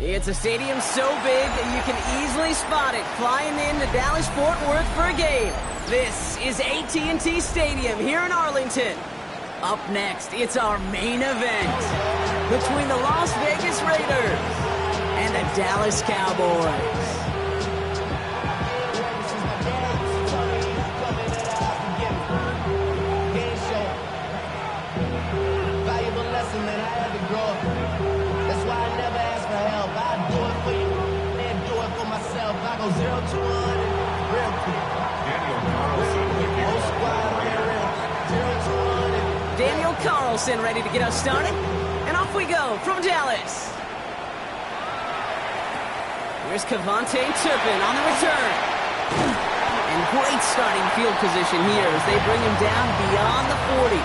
It's a stadium so big that you can easily spot it flying into Dallas-Fort Worth for a game. This is AT&T Stadium here in Arlington. Up next, it's our main event between the Las Vegas Raiders and the Dallas Cowboys. I go 0 to 1 real quick. Daniel Carlson ready to get us started. And off we go from Dallas. Here's Kevontae Turpin on the return. And great starting field position here as they bring him down beyond the 40.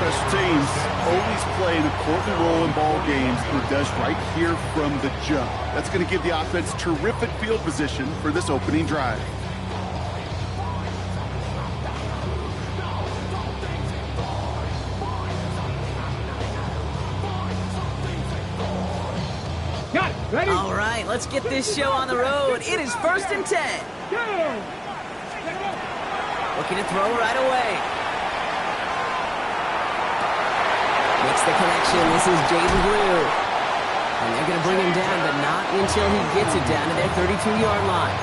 Special teams always play an important role in ball games, and it does right here from the jump. That's going to give the offense terrific field position for this opening drive. Got it. Ready? All right, let's get this show on the road. It is 1st and 10. Looking to throw right away. Makes the connection. This is Jaden Blue. And they're going to bring him down, but not until he gets it down to their 32-yard line.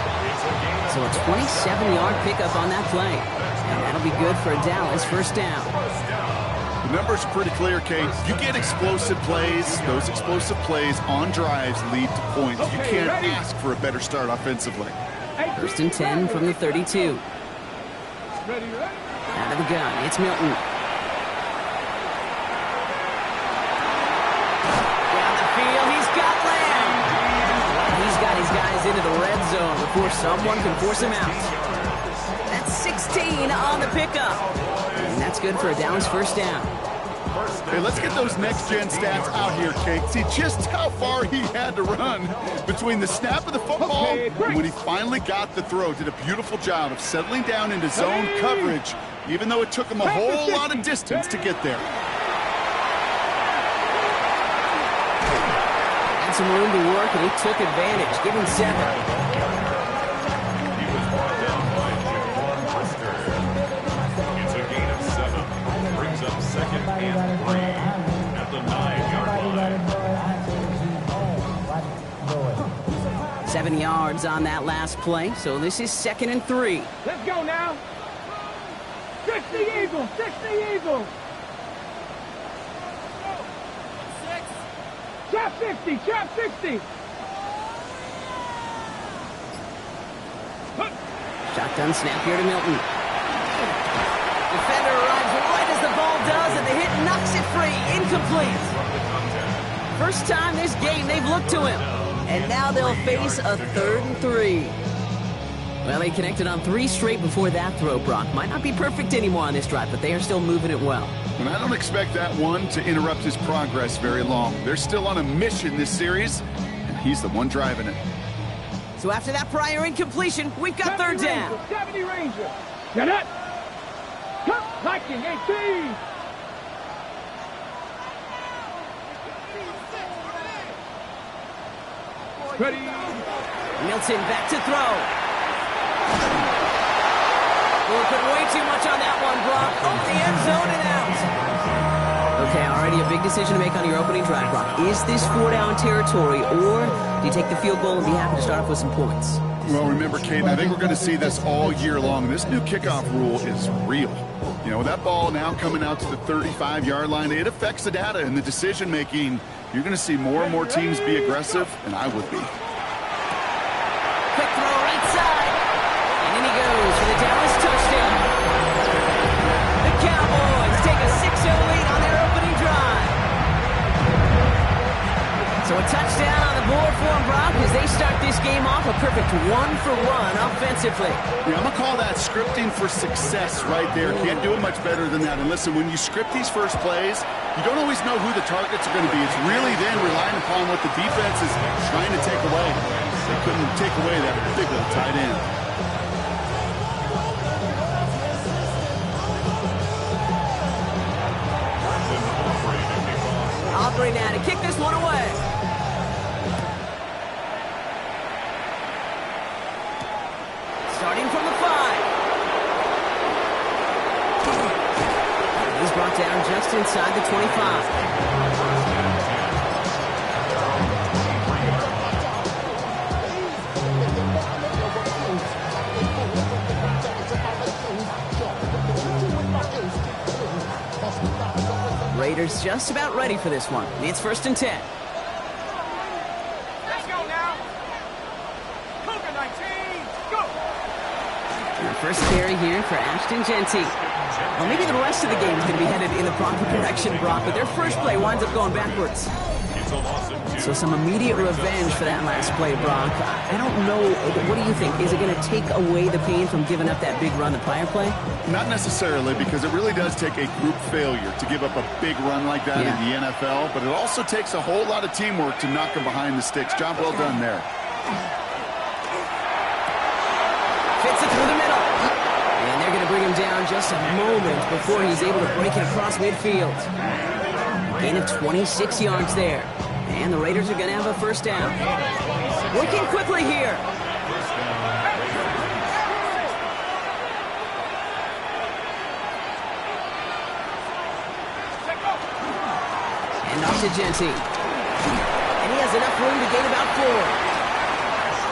So a 27-yard pickup on that play. And that'll be good for a Dallas first down. The numbers are pretty clear, Kate. You get explosive plays. Those explosive plays on drives lead to points. You can't ask for a better start offensively. 1st and 10 from the 32. Out of the gun, it's Milton. Guys into the red zone before someone can force him out. That's 16 on the pickup. And that's good for a Dallas first down. Hey, let's get those next-gen stats out here, Kate. See just how far he had to run between the snap of the football and when he finally got the throw. Did a beautiful job of settling down into zone coverage, even though it took him a whole lot of distance to get there. Some room to work, and he took advantage. Give him 7. He was brought down by Jim Worcester. It's a gain of 7. Brings up 2nd and 3 at the 9-yard line. 7 yards on that last play, so this is 2nd and 3. Let's go now. 60 Eagles, 60 Eagles. Chop 60, chop 60. Shotgun snap here to Milton. Defender arrives right as the ball does, and the hit knocks it free. Incomplete. First time this game they've looked to him. And now they'll face a 3rd and 3. Well, they connected on 3 straight before that throw, Brock. Might not be perfect anymore on this drive, but they are still moving it well. And I don't expect that one to interrupt his progress very long. They're still on a mission this series, and he's the one driving it. So after that prior incompletion, we've got third down. 70 Ranger. Get it. Come, Viking 18. Ready. Milton back to throw. We'll put way too much on that one, Brock. Over the end zone and out. Okay, already a big decision to make on your opening drive, Brock. Is this 4-down territory, or do you take the field goal and be happy to start off with some points? Well, remember, Caden, I think we're going to see this all year long. This new kickoff rule is real. You know, with that ball now coming out to the 35-yard line, it affects the data and the decision-making. You're going to see more and more teams be aggressive, and I would be. Quick throw right side. And in he goes for the Dallas touchdown. The Cowboys take a 6-0 lead on their opening drive. So a touchdown on the board for them, Brock, as they start this game off a perfect 1-for-1 offensively. Yeah, I'm going to call that scripting for success right there. Can't do it much better than that. And listen, when you script these first plays, you don't always know who the targets are going to be. It's really then relying upon what the defense is trying to take away. They couldn't take away that big old tight end. Operating now to kick this one away. Starting from the 5. He's brought down just inside the 25. Raiders just about ready for this one. It's 1st and 10. Let's go now. Cougar 19. Go. And the first carry here for Ashton Genty. Well, maybe the rest of the game is going to be headed in the proper direction, Brock, but their first play winds up going backwards. It's a loss of 2. So some immediate revenge for that last play, Brock. I don't know. What do you think? Is it going to take away the pain from giving up that big run the prior play? Not necessarily, because it really does take a group failure to give up a big run like that in the NFL, but it also takes a whole lot of teamwork to knock them behind the sticks. Job well done there. Fits it through the middle. And they're going to bring him down just a moment before he's able to break it across midfield. Gain of 26 yards there. And the Raiders are going to have a first down. Working quickly here. And off to Genty. And he has enough room to gain about 4.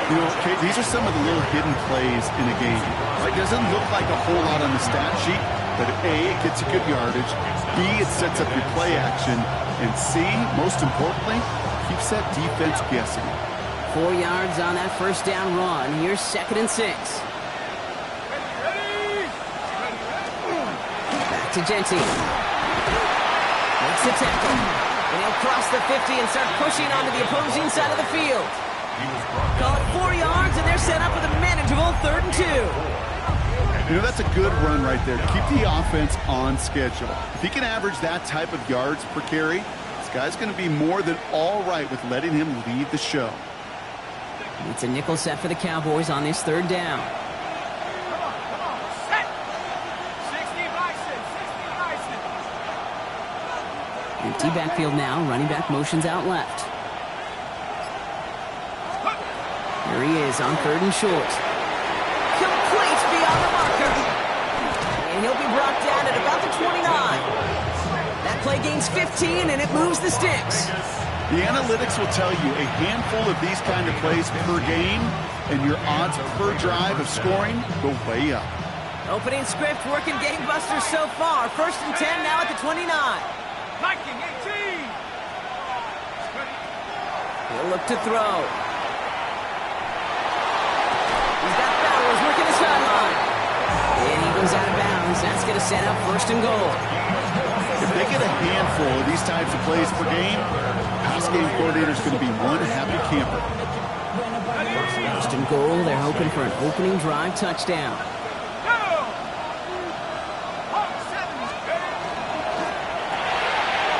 You know, Kate, these are some of the little hidden plays in a game. It doesn't look like a whole lot on the stat sheet, but A, it gets you good yardage. B, it sets up your play action. And C, most importantly, keeps that defense guessing. 4 yards on that first down run. Here's 2nd and 6. Back to Genty. Makes the tackle. And he'll cross the 50 and start pushing onto the opposing side of the field. Call it 4 yards, and they're set up with a manageable 3rd and 2. You know, that's a good run right there. Keep the offense on schedule. If he can average that type of yards per carry, this guy's going to be more than all right with letting him lead the show. It's a nickel set for the Cowboys on this 3rd down. Set. 60 Bison. 60 Bison. Empty backfield now. Running back motions out left. Here he is on 3rd and short. Complete beyond the marker. And he'll be brought down at about the 29. That play gains 15, and it moves the sticks. The analytics will tell you a handful of these kind of plays per game, and your odds per drive of scoring go way up. Opening script working gangbusters so far. 1st and 10 now at the 29. Viking 18. He'll look to throw. He's got Bowers working the sideline. And he goes out of bounds. That's going to set up 1st and goal. If they get a handful of these types of plays per game, pass game coordinator is going to be one happy camper. First and goal, they're hoping for an opening drive touchdown.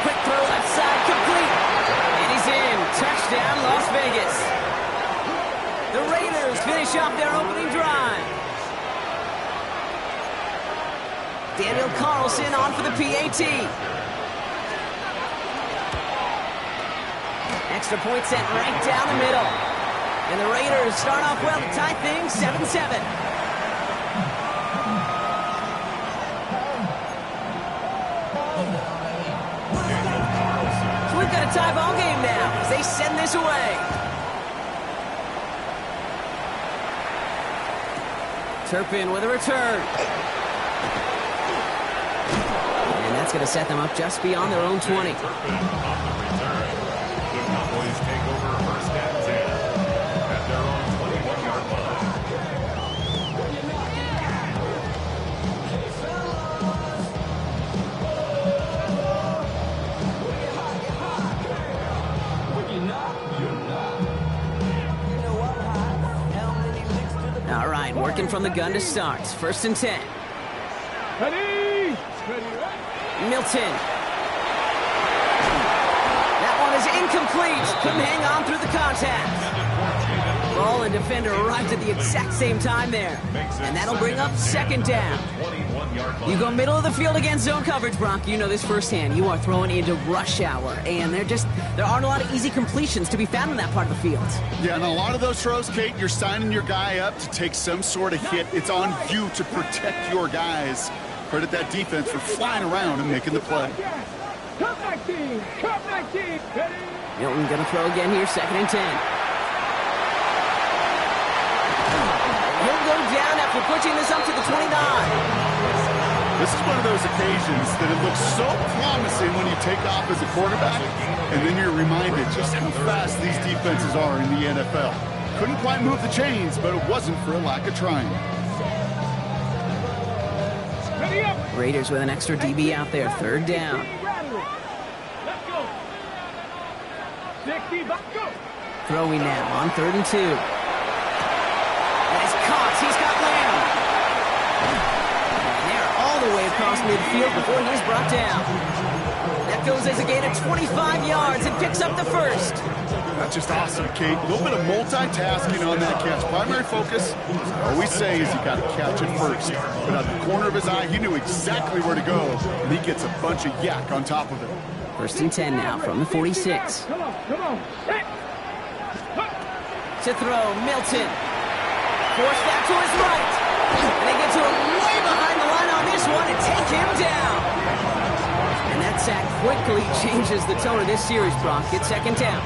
Quick throw left side, complete. And he's in. Touchdown, Las Vegas. The Raiders finish off their opening drive. Daniel Carlson on for the PAT. Extra point sent right down the middle. And the Raiders start off well to tie things 7-7. So we've got a tie ball game now as they send this away. Turpin with a return. And that's going to set them up just beyond their own 20. The Cowboys take over first and 10 at their own 21-yard line. All right, working from the gun to start. First and 10. Ready? Milton. That one is incomplete. Couldn't hang on through the contact. Ball and defender arrived at the exact same time there. And that'll bring up second down. You go middle of the field against zone coverage, Brock. You know this firsthand. You are throwing into rush hour. And there aren't a lot of easy completions to be found in that part of the field. Yeah, and a lot of those throws, Kate, you're signing your guy up to take some sort of hit. It's on you to protect your guys. Credit that defense for flying around and making the play. Come 19! Come 19! Ready? Milton gonna throw again here, second and 10. He'll go down after pushing this up to the 29. This is one of those occasions that it looks so promising when you take off as a quarterback, and then you're reminded just how fast these defenses are in the NFL. Couldn't quite move the chains, but it wasn't for a lack of trying. Ready up! Raiders with an extra DB out there, third down. Let's go! 60, let's go! Throwing now on third and 2. And it's caught. He's got Lamb. And they're all the way across midfield before he's brought down. That goes as a gain of 25 yards and picks up the first. That's just awesome, Kate. A little bit of multitasking on that catch. Primary focus, as I always say, is you got to catch it first. But out the corner of his eye, he knew exactly where to go, and he gets a bunch of yak on top of it. First and 10 now from the 46. Come on, come on! To throw, Milton. Force that to his right. And they get to him way behind the line on this one and take him down. And that sack quickly changes the tone of this series, Brock. It's second down.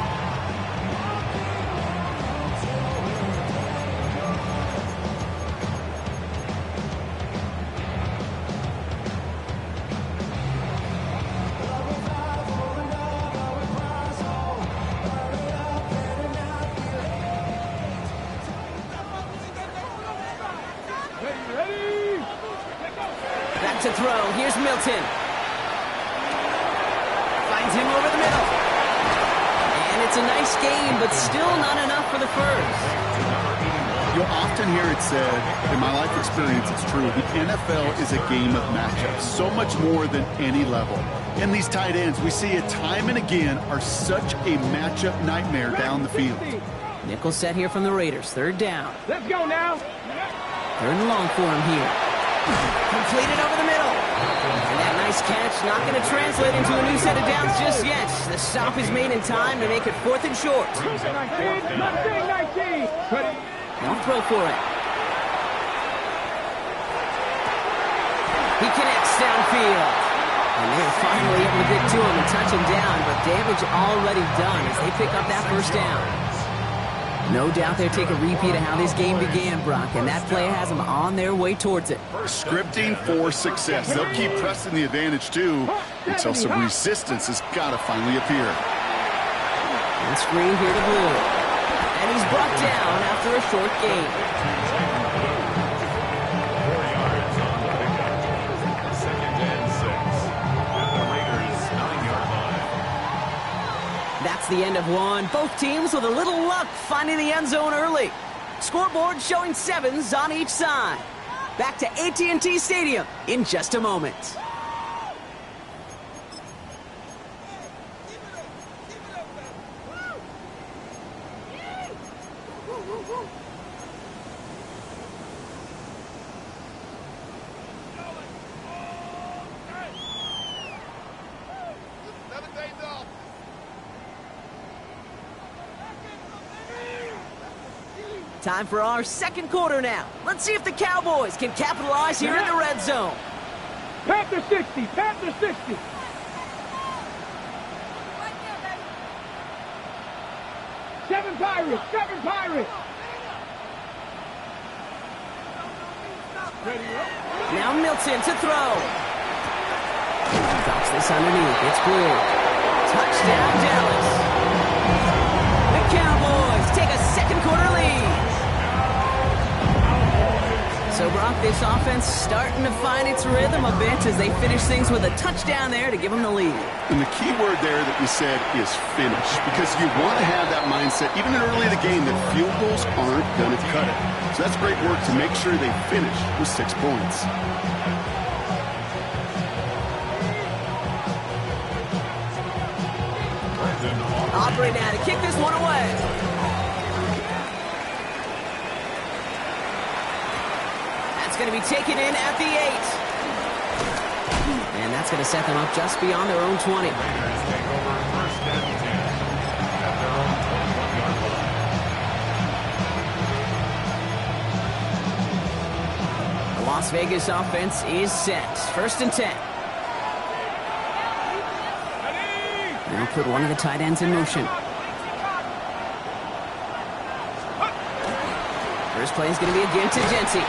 Back to throw. Here's Milton. Finds him over the middle. And it's a nice game, but still not enough for the first. You'll often hear it said, in my life experience, it's true, the NFL is a game of matchups, so much more than any level. And these tight ends, we see it time and again, are such a matchup nightmare down the field. Nickel set here from the Raiders. Third down. Let's go now! Third and long for him here. Completed over the middle. And that nice catch not going to translate into a new set of downs just yet. The stop is made in time to make it fourth and short. 19! 19! Ready? Don't throw for it. He connects downfield. And they're finally able to get to him and touch him down, but damage already done as they pick up that first down. No doubt they'll take a repeat of how this game began, Brock, and that play has them on their way towards it. Scripting for success. They'll keep pressing the advantage, too, until some resistance has got to finally appear. And screen here to Blue. And he's brought down after a short gain. 4 yards on the pickup. Second and 6 at the Raiders' 9-yard line. That's the end of one. Both teams with a little luck finding the end zone early. Scoreboard showing 7s on each side. Back to AT&T Stadium in just a moment. Time for our second quarter now. Let's see if the Cowboys can capitalize here in the red zone. Panther 60, Panther 60. 7 Pirates, 7 Pirates. Now Milton to throw. Drops this underneath. It's clear. Touchdown, Dallas. The Cowboys take a second quarter lead. So, Brock, this offense starting to find its rhythm a bit as they finish things with a touchdown there to give them the lead. And the key word there that we said is finish, because you want to have that mindset, even early in the game, that field goals aren't going to cut it. So that's great work to make sure they finish with 6 points. Aubrey now to kick this one away. Going to be taken in at the 8. And that's going to set them up just beyond their own 20. Raiders take over first and 10 at their own 21-yard line. The Las Vegas offense is set. First and 10. Now put one of the tight ends in motion. First play is going to be again to Jency.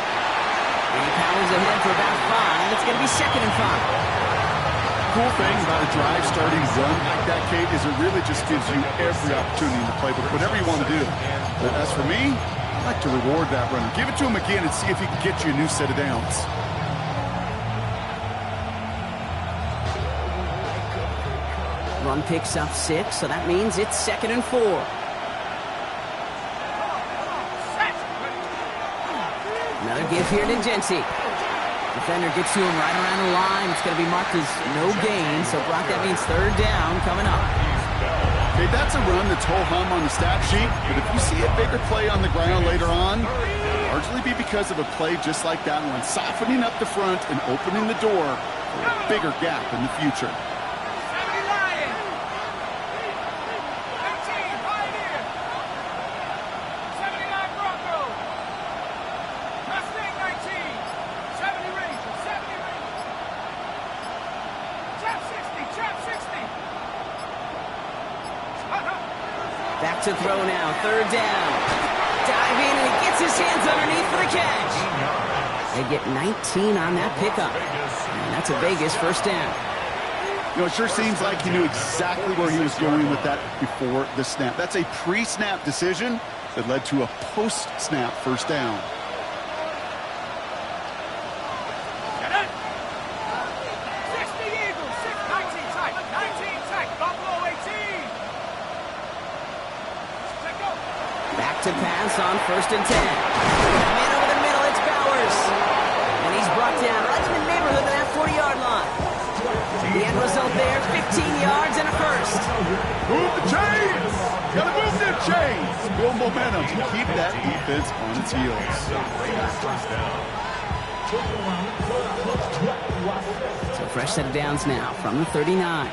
And he powers ahead for about 5. It's going to be 2nd and 5. Cool thing about a drive starting run like that, Kate, is it really just gives you every opportunity to play, but whatever you want to do. But as for me, I like to reward that runner. Give it to him again and see if he can get you a new set of downs. Run picks up 6, so that means it's 2nd and 4. Another give here to Jency. Defender gets to him right around the line. It's going to be marked as no gain, so Brock, that means 3rd down coming up. Okay, that's a run that's ho-hum on the stat sheet, but if you see a bigger play on the ground later on, it'll largely be because of a play just like that one, softening up the front and opening the door for a bigger gap in the future. Back to throw now, 3rd down. Diving, and he gets his hands underneath for the catch. They get 19 on that pickup. And that's a Vegas first down. You know, it sure seems like he knew exactly where he was going with that before the snap. That's a pre-snap decision that led to a post-snap first down. To pass on 1st and 10. Man over the middle, it's Bowers. And he's brought down right in the neighborhood of that 40-yard line. The end result there, 15 yards and a first. Move the chains! Gotta move them chains! Build momentum to keep that defense on its heels. So fresh set of downs now from the 39.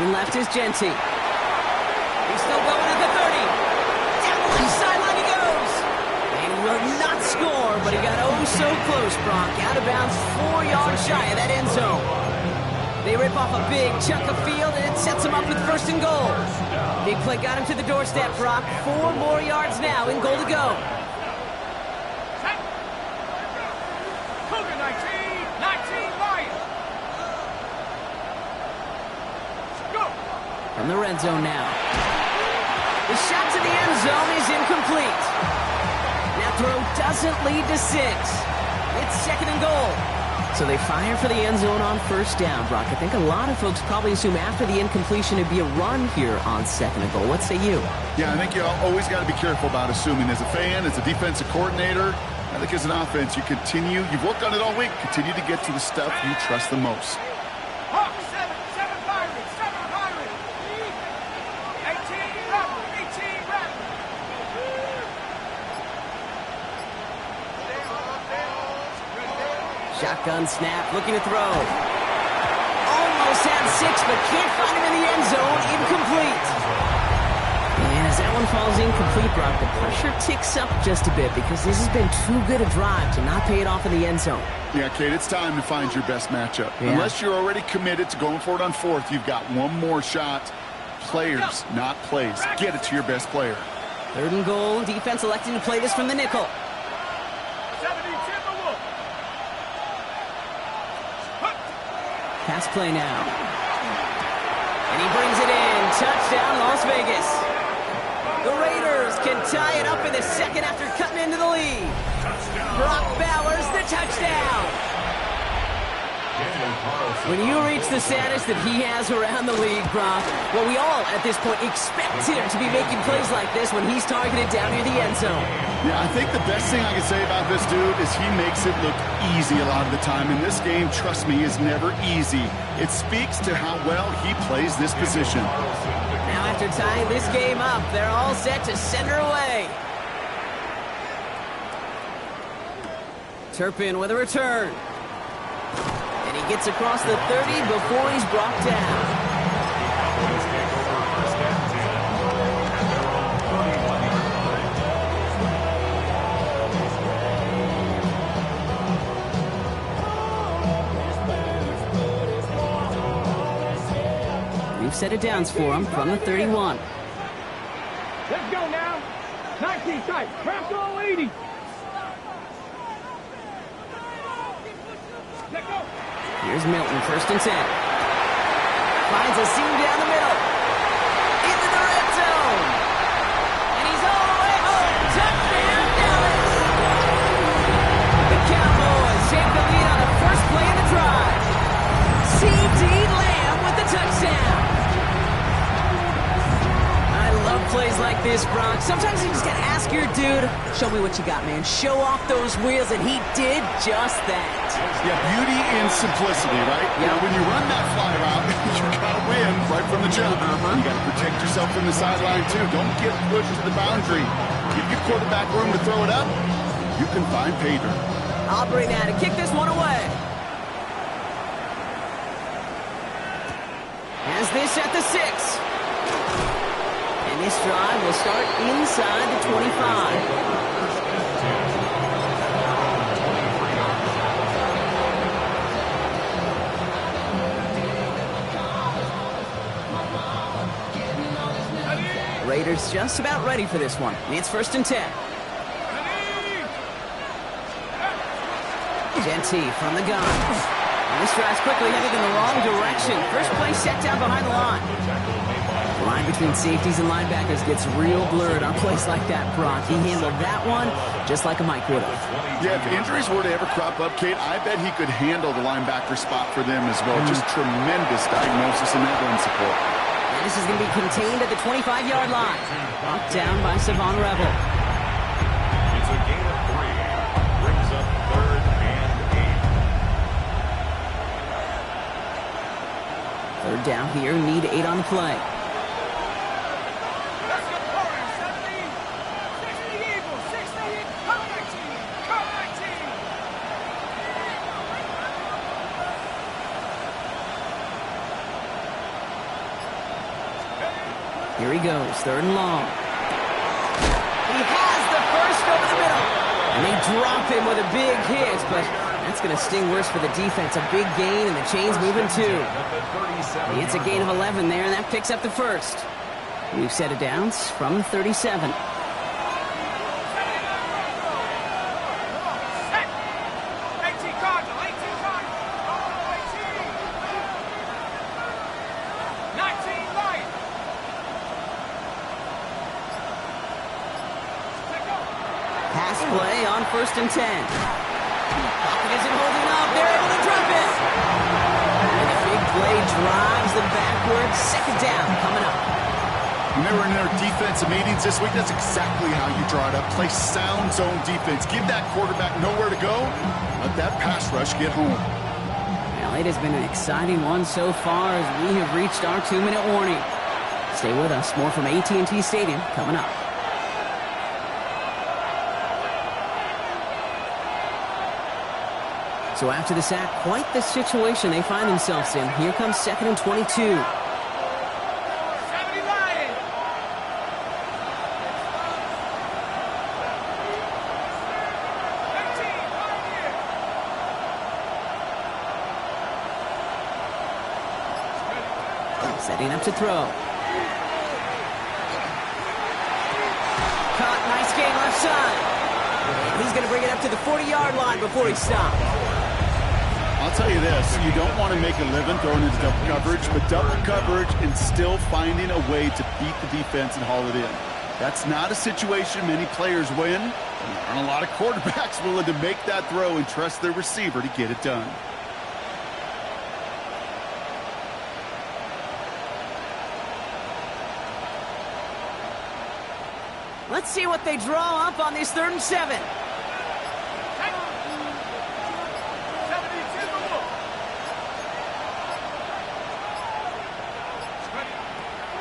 Left is Jency. He's still going at the 30. Down the left sideline he goes. And he will not score, but he got oh so close, Brock. Out of bounds 4 yards shy of that end zone. They rip off a big chunk of field, and it sets him up with 1st and goal. Big play got him to the doorstep, Brock. 4 more yards now in goal to go. From the red zone now. The shot to the end zone is incomplete. That throw doesn't lead to 6. It's 2nd and goal. So they fire for the end zone on first down, Brock. I think a lot of folks probably assume after the incompletion it'd be a run here on second and goal. What say you? Yeah, I think you always got to be careful about assuming. As a fan, as a defensive coordinator, I think as an offense, you've worked on it all week, continue to get to the stuff you trust the most. Shotgun snap, looking to throw. Almost had 6, but can't find him in the end zone. Incomplete. And as that one falls incomplete, Brock, the pressure ticks up just a bit because this has been too good a drive to not pay it off in the end zone. Yeah, Kate, it's time to find your best matchup. Yeah. Unless you're already committed to going for it on fourth, you've got one more shot. Players, not plays. Get it to your best player. Third and goal. Defense electing to play this from the nickel. Pass play now. And he brings it in. Touchdown, Las Vegas. The Raiders can tie it up in the second after cutting into the lead. Brock Bowers, the touchdown. When you reach the status that he has around the league, Brock, well, we all at this point expect him to be making plays like this when he's targeted down near the end zone. Yeah, I think the best thing I can say about this dude is he makes it look easy a lot of the time. And this game, trust me, is never easy. It speaks to how well he plays this position. Now after tying this game up, they're all set to send her away. Turpin with a return. And he gets across the 30 before he's brought down. We've set it downs for him from the 31. Let's go now. 19 tight. Craft all 80. Let go. Here's Milton, first and 10. Finds a seam down the middle. Into the red zone. And he's all the way home. Touchdown, Dallas. The Cowboys take the lead on the first play of the drive. C.D. Lamb with the touchdown. I love plays like this, Brock. Sometimes you just gotta ask your dude, show me what you got, man. Show off those wheels, and he did just that. Yeah, beauty in simplicity, right? Yeah. Now, when you run that fly route, you gotta win right from the jump. You gotta protect yourself from the sideline, too. Don't get pushed to the boundary. Give your quarterback room to throw it up. You can find pay dirt. Aubrey now to kick this one away. Has this at the 6. And this drive will start inside the 25. Raiders just about ready for this one. It's first and 10. Genty from the gun. And this drive's quickly headed in the wrong direction. First play set down behind the line. The line between safeties and linebackers gets real blurred on plays like that, Brock. He handled that one just like a Mike would have. Yeah, if injuries were to ever crop up, Kate, I bet he could handle the linebacker spot for them as well. Just tremendous diagnosis and that run support. And this is going to be contained at the 25-yard line. Brought down by Savon Rebel. It's a gain of 3. Brings up 3rd and 8. Third down here, need 8 on the play. Here he goes, 3rd and long. He has the first over the middle. And they drop him with a big hit, but that's going to sting worse for the defense. A big gain, and the chain's moving too. It's a gain of 11 there, and that picks up the first. We've set it down from 37. Pass play on 1st and 10. Pocket isn't holding up. They're able to drop it. And the big play drives them backwards. Second down coming up. When they were in their defensive meetings this week, that's exactly how you draw it up. Play sound zone defense. Give that quarterback nowhere to go. Let that pass rush get home. Well, it has been an exciting one so far as we have reached our 2-minute warning. Stay with us. More from AT&T Stadium coming up. So after the sack, quite the situation they find themselves in. Here comes 2nd and 22. Setting up to throw. Caught, nice gain left side. He's going to bring it up to the 40-yard line before he stops. I'll tell you this, you don't want to make a living throwing into double coverage, but double coverage and still finding a way to beat the defense and haul it in. That's not a situation many players win, and there aren't a lot of quarterbacks willing to make that throw and trust their receiver to get it done. Let's see what they draw up on this 3rd and 7.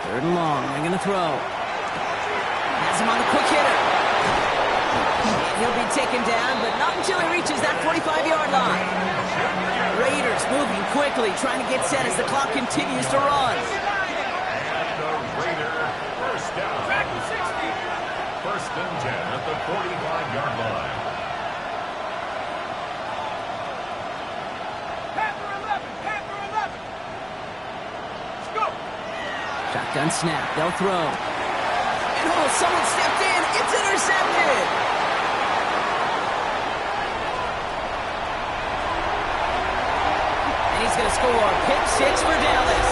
Third and long. They're going to throw. Has him on the quick hitter. He'll be taken down, but not until he reaches that 45-yard line. Raiders moving quickly, trying to get set as the clock continues to run. And the Raider first down. Back to 60. First and 10 at the 45-yard line. Panther 11. Panther 11. Let's go. Shotgun snap. They'll throw. And oh, someone stepped in. It's intercepted. And he's going to score. Pick 6 for Dallas.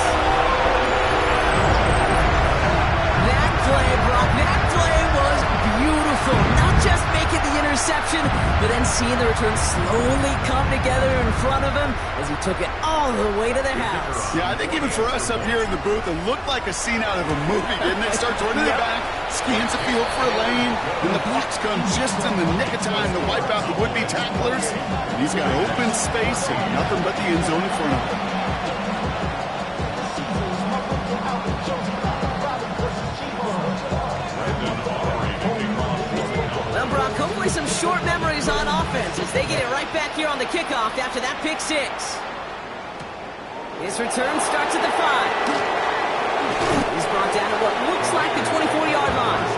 That play, Brock, that play was beautiful. Not just making the interception, but then seeing the return slowly come together in front of him as he took it all the way to the house. Yeah, I think even for us up here in the booth, it looked like a scene out of a movie, didn't it? Starts running it back, scans the field for a lane, and the blocks come just in the nick of time to wipe out the would-be tacklers. And he's got open space and nothing but the end zone in front of him. Well, Brock, hopefully some short memories on offense as they get it right back here on the kickoff after that pick 6. His return starts at the 5. He's brought down at what looks like the 24-yard line.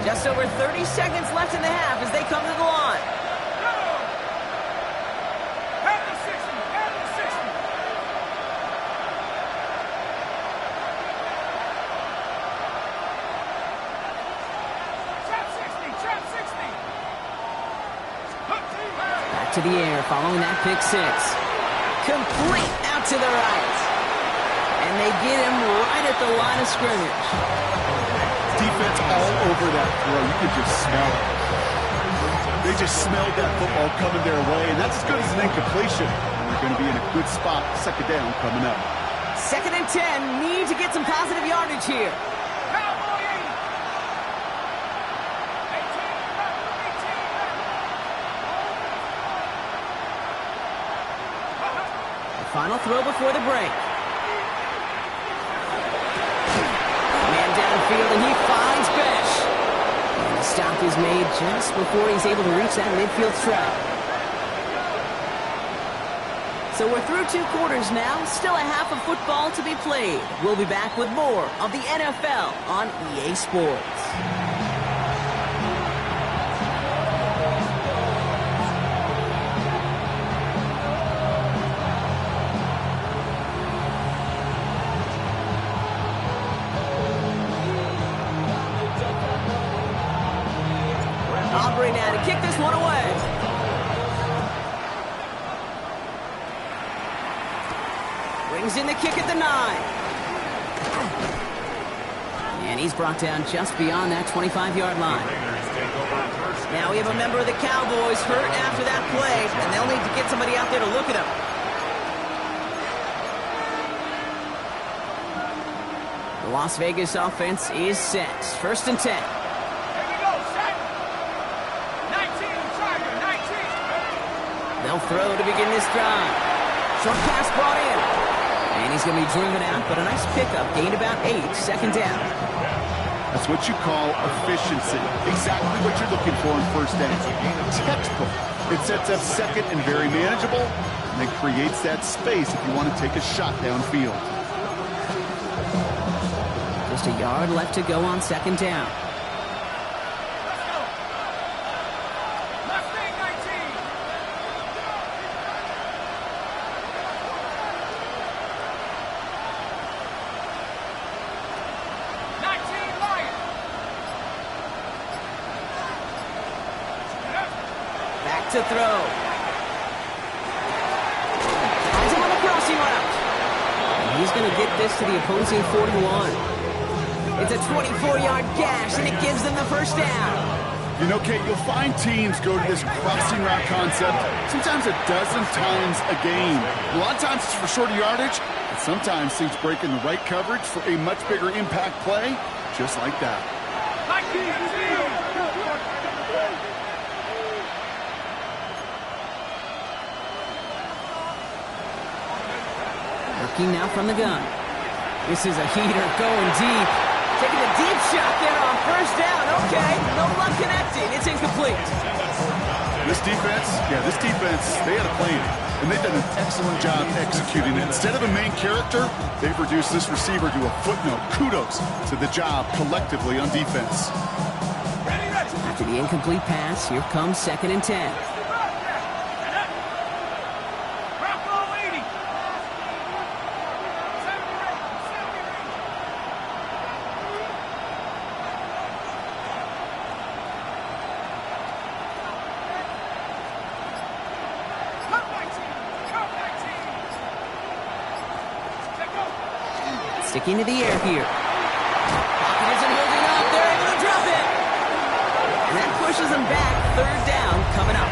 Just over 30 seconds left in the half as they come to the line. Panther 60. Panther 60. Trap 60. Trap 60. Back to the air following that pick 6. Complete out to the right. And they get him right at the line of scrimmage. Defense all over that throw. You could just smell it. They just smelled that football coming their way, and that's as good as an incompletion. And they're going to be in a good spot. 2nd down coming up. 2nd and 10. Need to get some positive yardage here. Cowboy 80. 18. The final throw before the break. Man downfield, and he finds Besh. And the stop is made just before he's able to reach that midfield strap. So we're through 2 quarters now. Still a half of football to be played. We'll be back with more of the NFL on EA Sports. Aubrey now to kick this one away. Brings in the kick at the 9. And he's brought down just beyond that 25-yard line. Now we have a member of the Cowboys hurt after that play, and they'll need to get somebody out there to look at him. The Las Vegas offense is set. 1st and 10. Here we go, set. 19, Tiger, 19. They'll throw to begin this drive. Short pass brought in. And he's going to be driven out, but a nice pickup. Gained about 8. 2nd down. That's what you call efficiency. Exactly what you're looking for in first down. Textbook. It sets up second and very manageable, and it creates that space if you want to take a shot downfield. Just a yard left to go on 2nd down. Let's go. Left wing, 19. 19, Lion. Back to throw. Finds him on the crossing route. And he's going to get this to the opposing 41. It's a 24-yard gash, and it gives them the 1st down. You know, Kate, you'll find teams go to this crossing route concept sometimes a dozen times a game. A lot of times it's for shorter yardage, but sometimes teams break in the right coverage for a much bigger impact play, just like that. Working now from the gun. This is a heater going deep. Taking a deep shot there on 1st down. Okay, no luck connecting. It's incomplete. This defense, they had a plan, and they've done an excellent job executing it. Instead of a main character, they've reduced this receiver to a footnote. Kudos to the job collectively on defense. After the incomplete pass, here comes 2nd and 10. Sticking to the air here. Pocket isn't holding up. They're able to drop it. And that pushes them back. 3rd down coming up.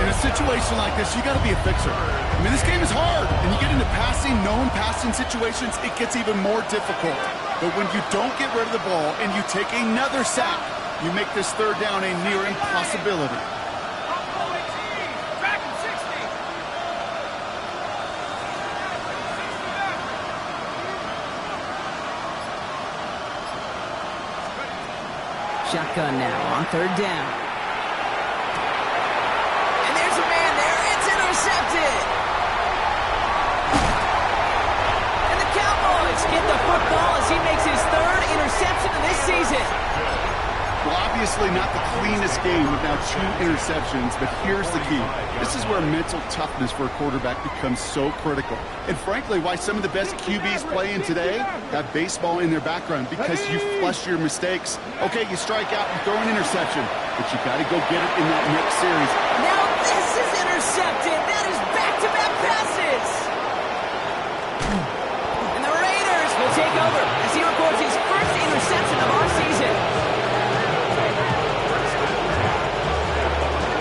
In a situation like this, you got to be a fixer. I mean, this game is hard, and you get into known passing situations, it gets even more difficult. But when you don't get rid of the ball and you take another sack, you make this 3rd down a near impossibility. Shotgun now on 3rd down. And there's a man there. It's intercepted. And the Cowboys get the football as he makes his 3rd interception of this season. Well, obviously not the cleanest game without 2 interceptions, but here's the key. This is where mental toughness for a quarterback becomes so critical. And frankly, why some of the best QBs playing today have baseball in their background, because you flush your mistakes. Okay, you strike out and throw an interception, but you got to go get it in that next series. Now this is intercepted. That is back-to-back passes. And the Raiders will take over as he records his 1st interception of our season.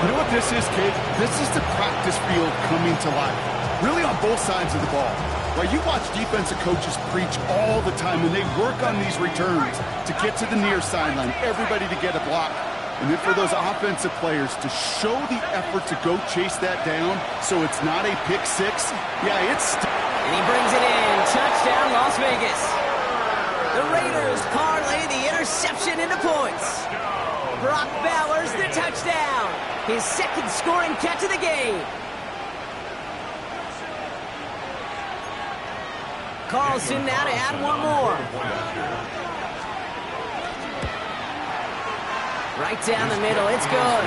You know what this is, Kate? This is the practice field coming to life. Really on both sides of the ball. Right, you watch defensive coaches preach all the time when they work on these returns to get to the near sideline, everybody to get a block. And then for those offensive players to show the effort to go chase that down so it's not a pick 6. Yeah, it's... And he brings it in. Touchdown, Las Vegas. The Raiders parlay the interception into points. Brock Bowers the touchdown. His 2nd scoring catch of the game. Carlson now to add 1 more. Right down the middle, it's good.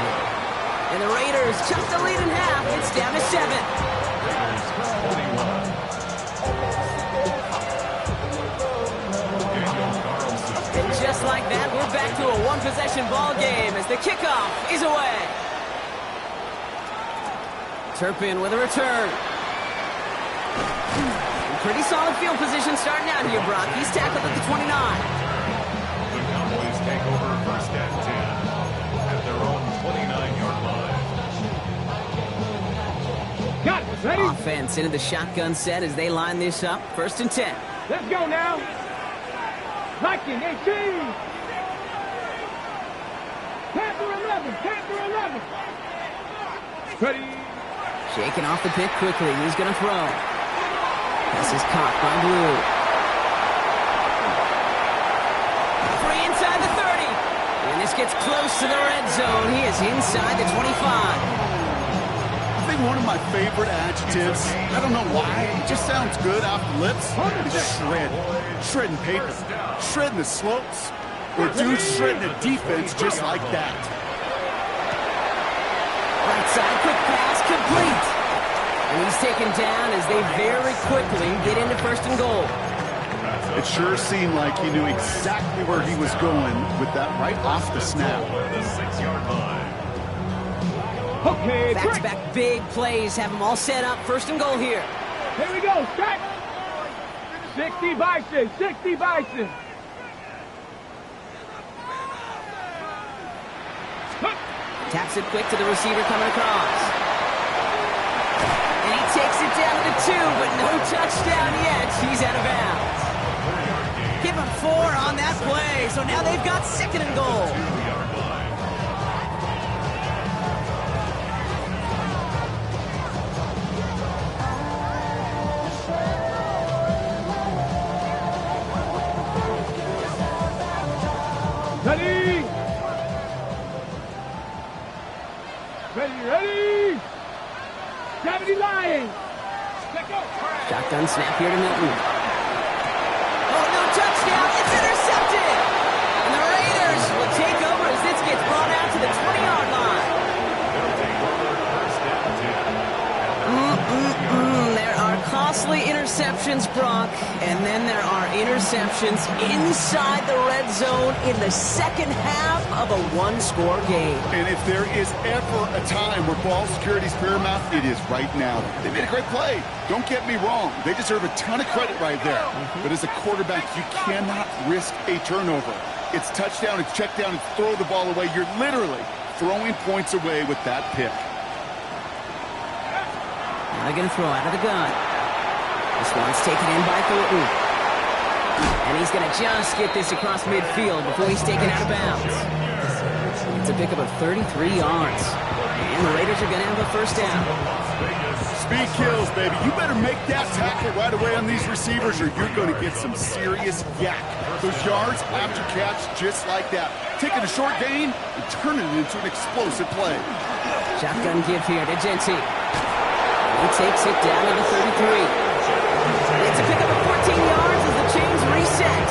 And the Raiders just a lead in half. It's down to 7. And just like that, we're back to a 1-possession ball game as the kickoff is away. Turpin with a return. Pretty solid field position starting out here, Brock. He's tackled at the 29. The Cowboys take over first and 10 at their own 29-yard line. Got it. Ready? Offense into the shotgun set as they line this up. First and 10. Let's go now. Viking 18. Panther 11. Panther 11. Ready? Shaking off the pick quickly. He's going to throw. This is caught by Blue. Free inside the 30. And this gets close to the red zone. He is inside the 25. I think one of my favorite adjectives, I don't know why, it just sounds good off the lips, is shred. Shredding paper. Shredding the slopes. Or dude shredding a defense just like that. Right side, quick pass, complete. And he's taken down as they very quickly get into first and goal. It sure seemed like he knew exactly where he was going with that right off the snap. The 6-yard line. Okay, Back-to-back big plays have them all set up. First and goal here. Here we go. Start. 60 Bison. 60 Bison. Taps it quick to the receiver coming across. And he takes it down to 2, but no touchdown yet. He's out of bounds. Give him 4 on that play. So now they've got second and goal. Ready? Ready? 70 Lions. Let's go. Shotgun snap here to Milton. Oh, no touchdown. It's intercepted. And the Raiders will take over as this gets brought out to the 20-yard line. They'll take over first and 10. There are costly interceptions, Brock, and then there are interceptions inside the red zone in the second half of a one-score game. And if there is ever a time where ball security is paramount, it is right now. They made a great play. Don't get me wrong. They deserve a ton of credit right there. But as a quarterback, you cannot risk a turnover. It's touchdown, it's check down, it's throw the ball away. You're literally throwing points away with that pick. Now they're going to throw out of the gun. This one's taken in by Thornton. And he's going to just get this across midfield before he's taken out of bounds. It's a pickup of 33 yards. And the Raiders are going to have a first down. Speed kills, baby. You better make that tackle right away on these receivers or you're going to get some serious yak. Those yards after catch just like that. Taking a short gain and turning it into an explosive play. Shotgun give here to Genty. He takes it down to the 33. It's a pickup of 14 yards as the chains reset.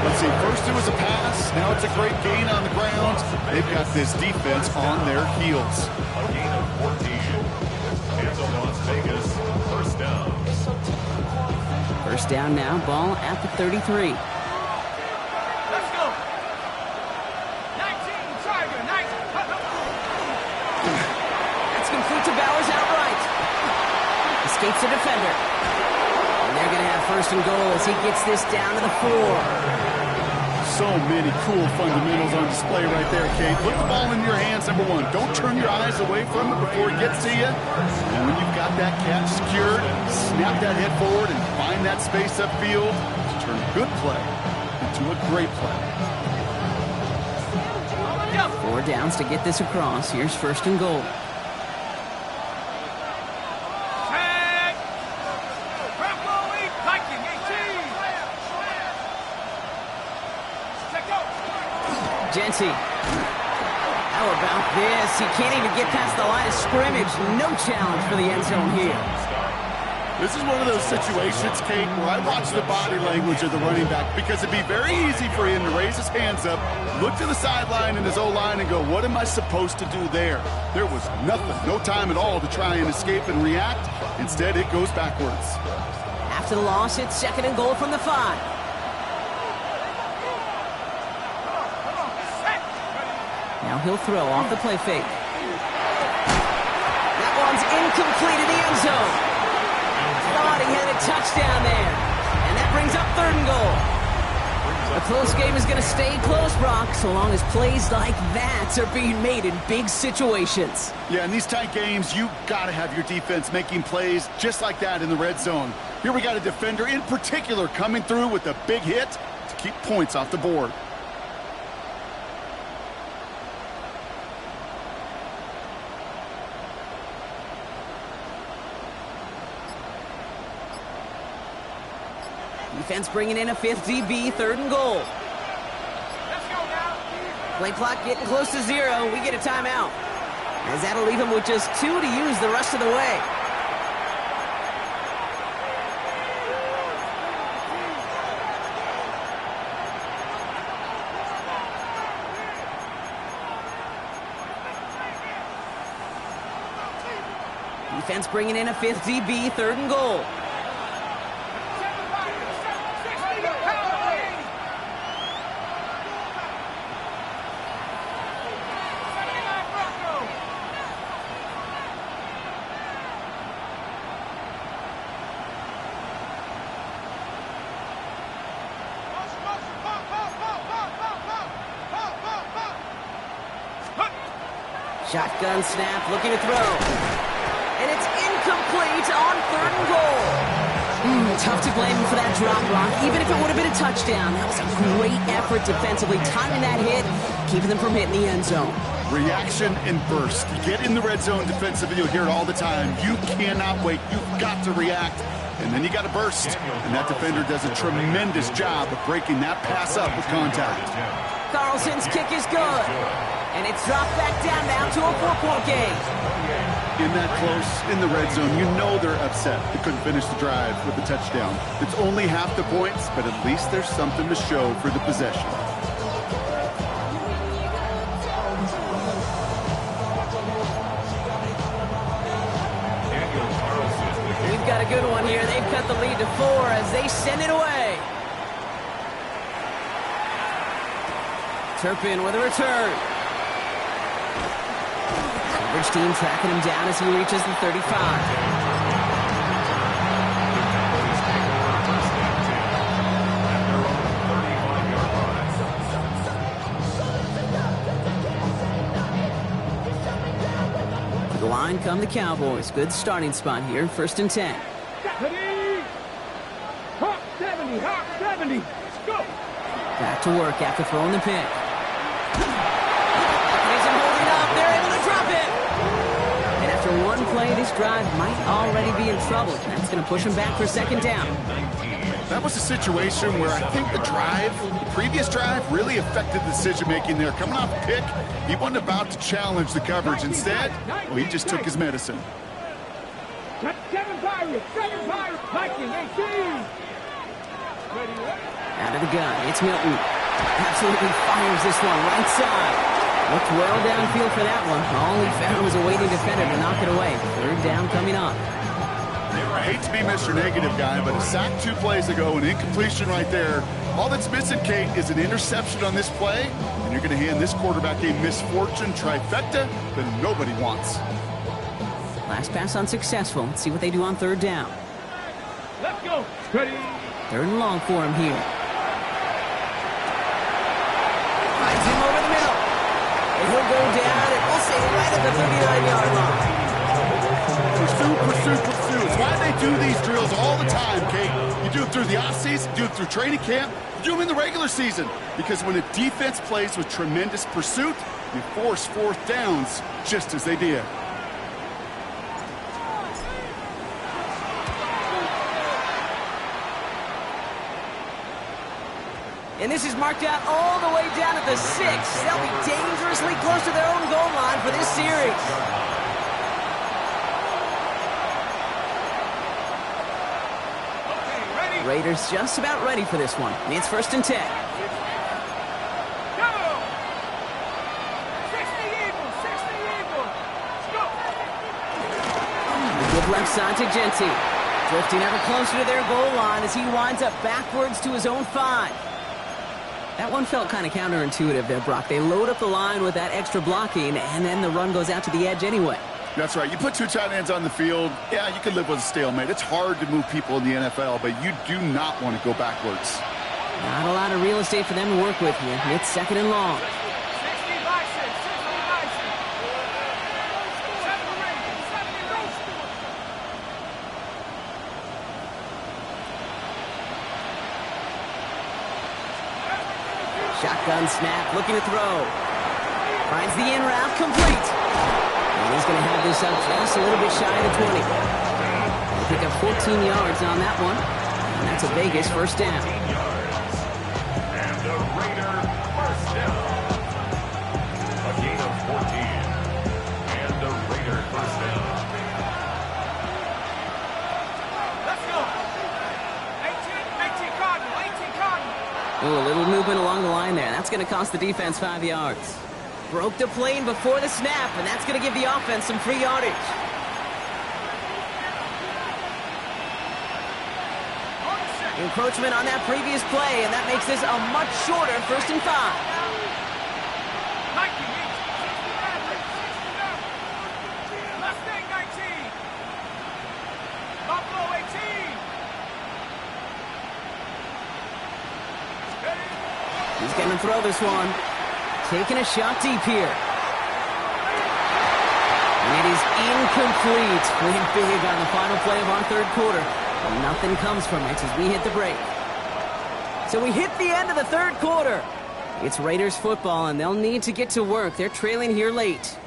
Let's see, first it was a pass, now it's a great gain on the ground. They've got this defense on their heels. A gain of 14. It's a Las Vegas first down. First down now, ball at the 33. Let's go. 19 Tiger. 19. That's complete to Bowers outright. Escapes the defender. And they're going to have first and goal as he gets this down to the 4. So many cool fundamentals on display right there, Kate. Put the ball in your hands, number one. Don't turn your eyes away from it before it gets to you. And when you've got that catch secured, snap that head forward and find that space upfield to turn a good play into a great play. 4 downs to get this across. Here's first and goal. Genty. How about this? He can't even get past the line of scrimmage. No challenge for the end zone here. This is one of those situations, Kate, where I watch the body language of the running back because it'd be very easy for him to raise his hands up, look to the sideline in his O-line and go, what am I supposed to do there? There was nothing, no time at all to try and escape and react. Instead, it goes backwards. After the loss, it's second and goal from the 5. Now he'll throw off the play fake. That one's incomplete in the end zone. Thought he had a touchdown there. And that brings up 3rd and goal. A close game is going to stay close, Brock, so long as plays like that are being made in big situations. Yeah, in these tight games, you got to have your defense making plays just like that in the red zone. Here we got a defender in particular coming through with a big hit to keep points off the board. Defense bringing in a 5th DB, 3rd and goal. Let's go now. Play clock getting close to 0. We get a timeout. As that'll leave him with just 2 to use the rest of the way. Defense bringing in a 5th DB, 3rd and goal. Shotgun snap, looking to throw. And it's incomplete on 3rd and goal. Tough to blame him for that drop, Brock. Even if it would have been a touchdown, that was a great effort defensively, timing that hit, keeping them from hitting the end zone. Reaction and burst. You get in the red zone defensively, you'll hear it all the time. You cannot wait. You've got to react. And then you got to burst. And that defender does a tremendous job of breaking that pass up with contact. Carlson's kick is good. And it's dropped back down now to a 4-point game. In that close, in the red zone, you know they're upset. They couldn't finish the drive with the touchdown. It's only half the points, but at least there's something to show for the possession. We've got a good one here. They've cut the lead to 4 as they send it away. Turpin with a return. Coverage team tracking him down as he reaches the 35. The line come the Cowboys. Good starting spot here. 1st and 10. Hawk 70, Hawk 70. Let's go. Back to work after throwing the pick. Isn't holding up. They're able to drop it. And after one play, this drive might already be in trouble. That's going to push him back for 2nd down. That was a situation where I think the previous drive, really affected the decision-making there. Coming off a pick, he wasn't about to challenge the coverage. Instead, well, he just took his medicine. 7 Pirates, Viking, 18. Out of the gun, it's Milton. Absolutely fires this one right side. Looked well downfield for that one. All he found was a waiting defender to knock it away. 3rd down coming up. I hate to be Mr. Negative guy, but a sack 2 plays ago, an incompletion right there. All that's missing, Kate, is an interception on this play, and you're going to hand this quarterback a misfortune trifecta that nobody wants. Last pass unsuccessful. Let's see what they do on 3rd down. Let's go. Ready. 3rd and long for him here. Finds him over the middle. And he'll go down, and we'll say right at the 39-yard line. Pursue. It's why they do these drills all the time, Kate. You do it through the offseason, you do it through training camp, you do them in the regular season. Because when a defense plays with tremendous pursuit, you force 4th downs just as they did. And this is marked out all the way down at the 6. They'll be dangerously close to their own goal line for this series. Raiders just about ready for this one. It's 1st and 10. Go. 60 Eagles. Let's go. The good left side to Genty. Drifting ever closer to their goal line as he winds up backwards to his own 5. That one felt kind of counterintuitive there, Brock. They load up the line with that extra blocking, and then the run goes out to the edge anyway. That's right. You put two tight ends on the field, yeah, you can live with a stalemate. It's hard to move people in the NFL, but you do not want to go backwards. Not a lot of real estate for them to work with here. It's second and long. Shotgun snap, looking to throw. Finds the in route, complete. And he's going to have this up just a little bit shy of the 20. He'll pick up 14 yards on that one. And that's a Vegas first down. And the Raider first down. A gain of 14. And the Raider first down. Let's go. 18 Cardinal, 18 Cardinal. Ooh, a little movement along the line there. That's going to cost the defense 5 yards. Broke the plane before the snap, and that's going to give the offense some free yardage. Encroachment on that previous play, and that makes this a much shorter 1st and 5. Mustang 19. Buffalo 18. He's going to throw this one. Taking a shot deep here. And it is incomplete. Playing big on the final play of our 3rd quarter. But nothing comes from it as we hit the break. So we hit the end of the 3rd quarter. It's Raiders football, and they'll need to get to work. They're trailing here late.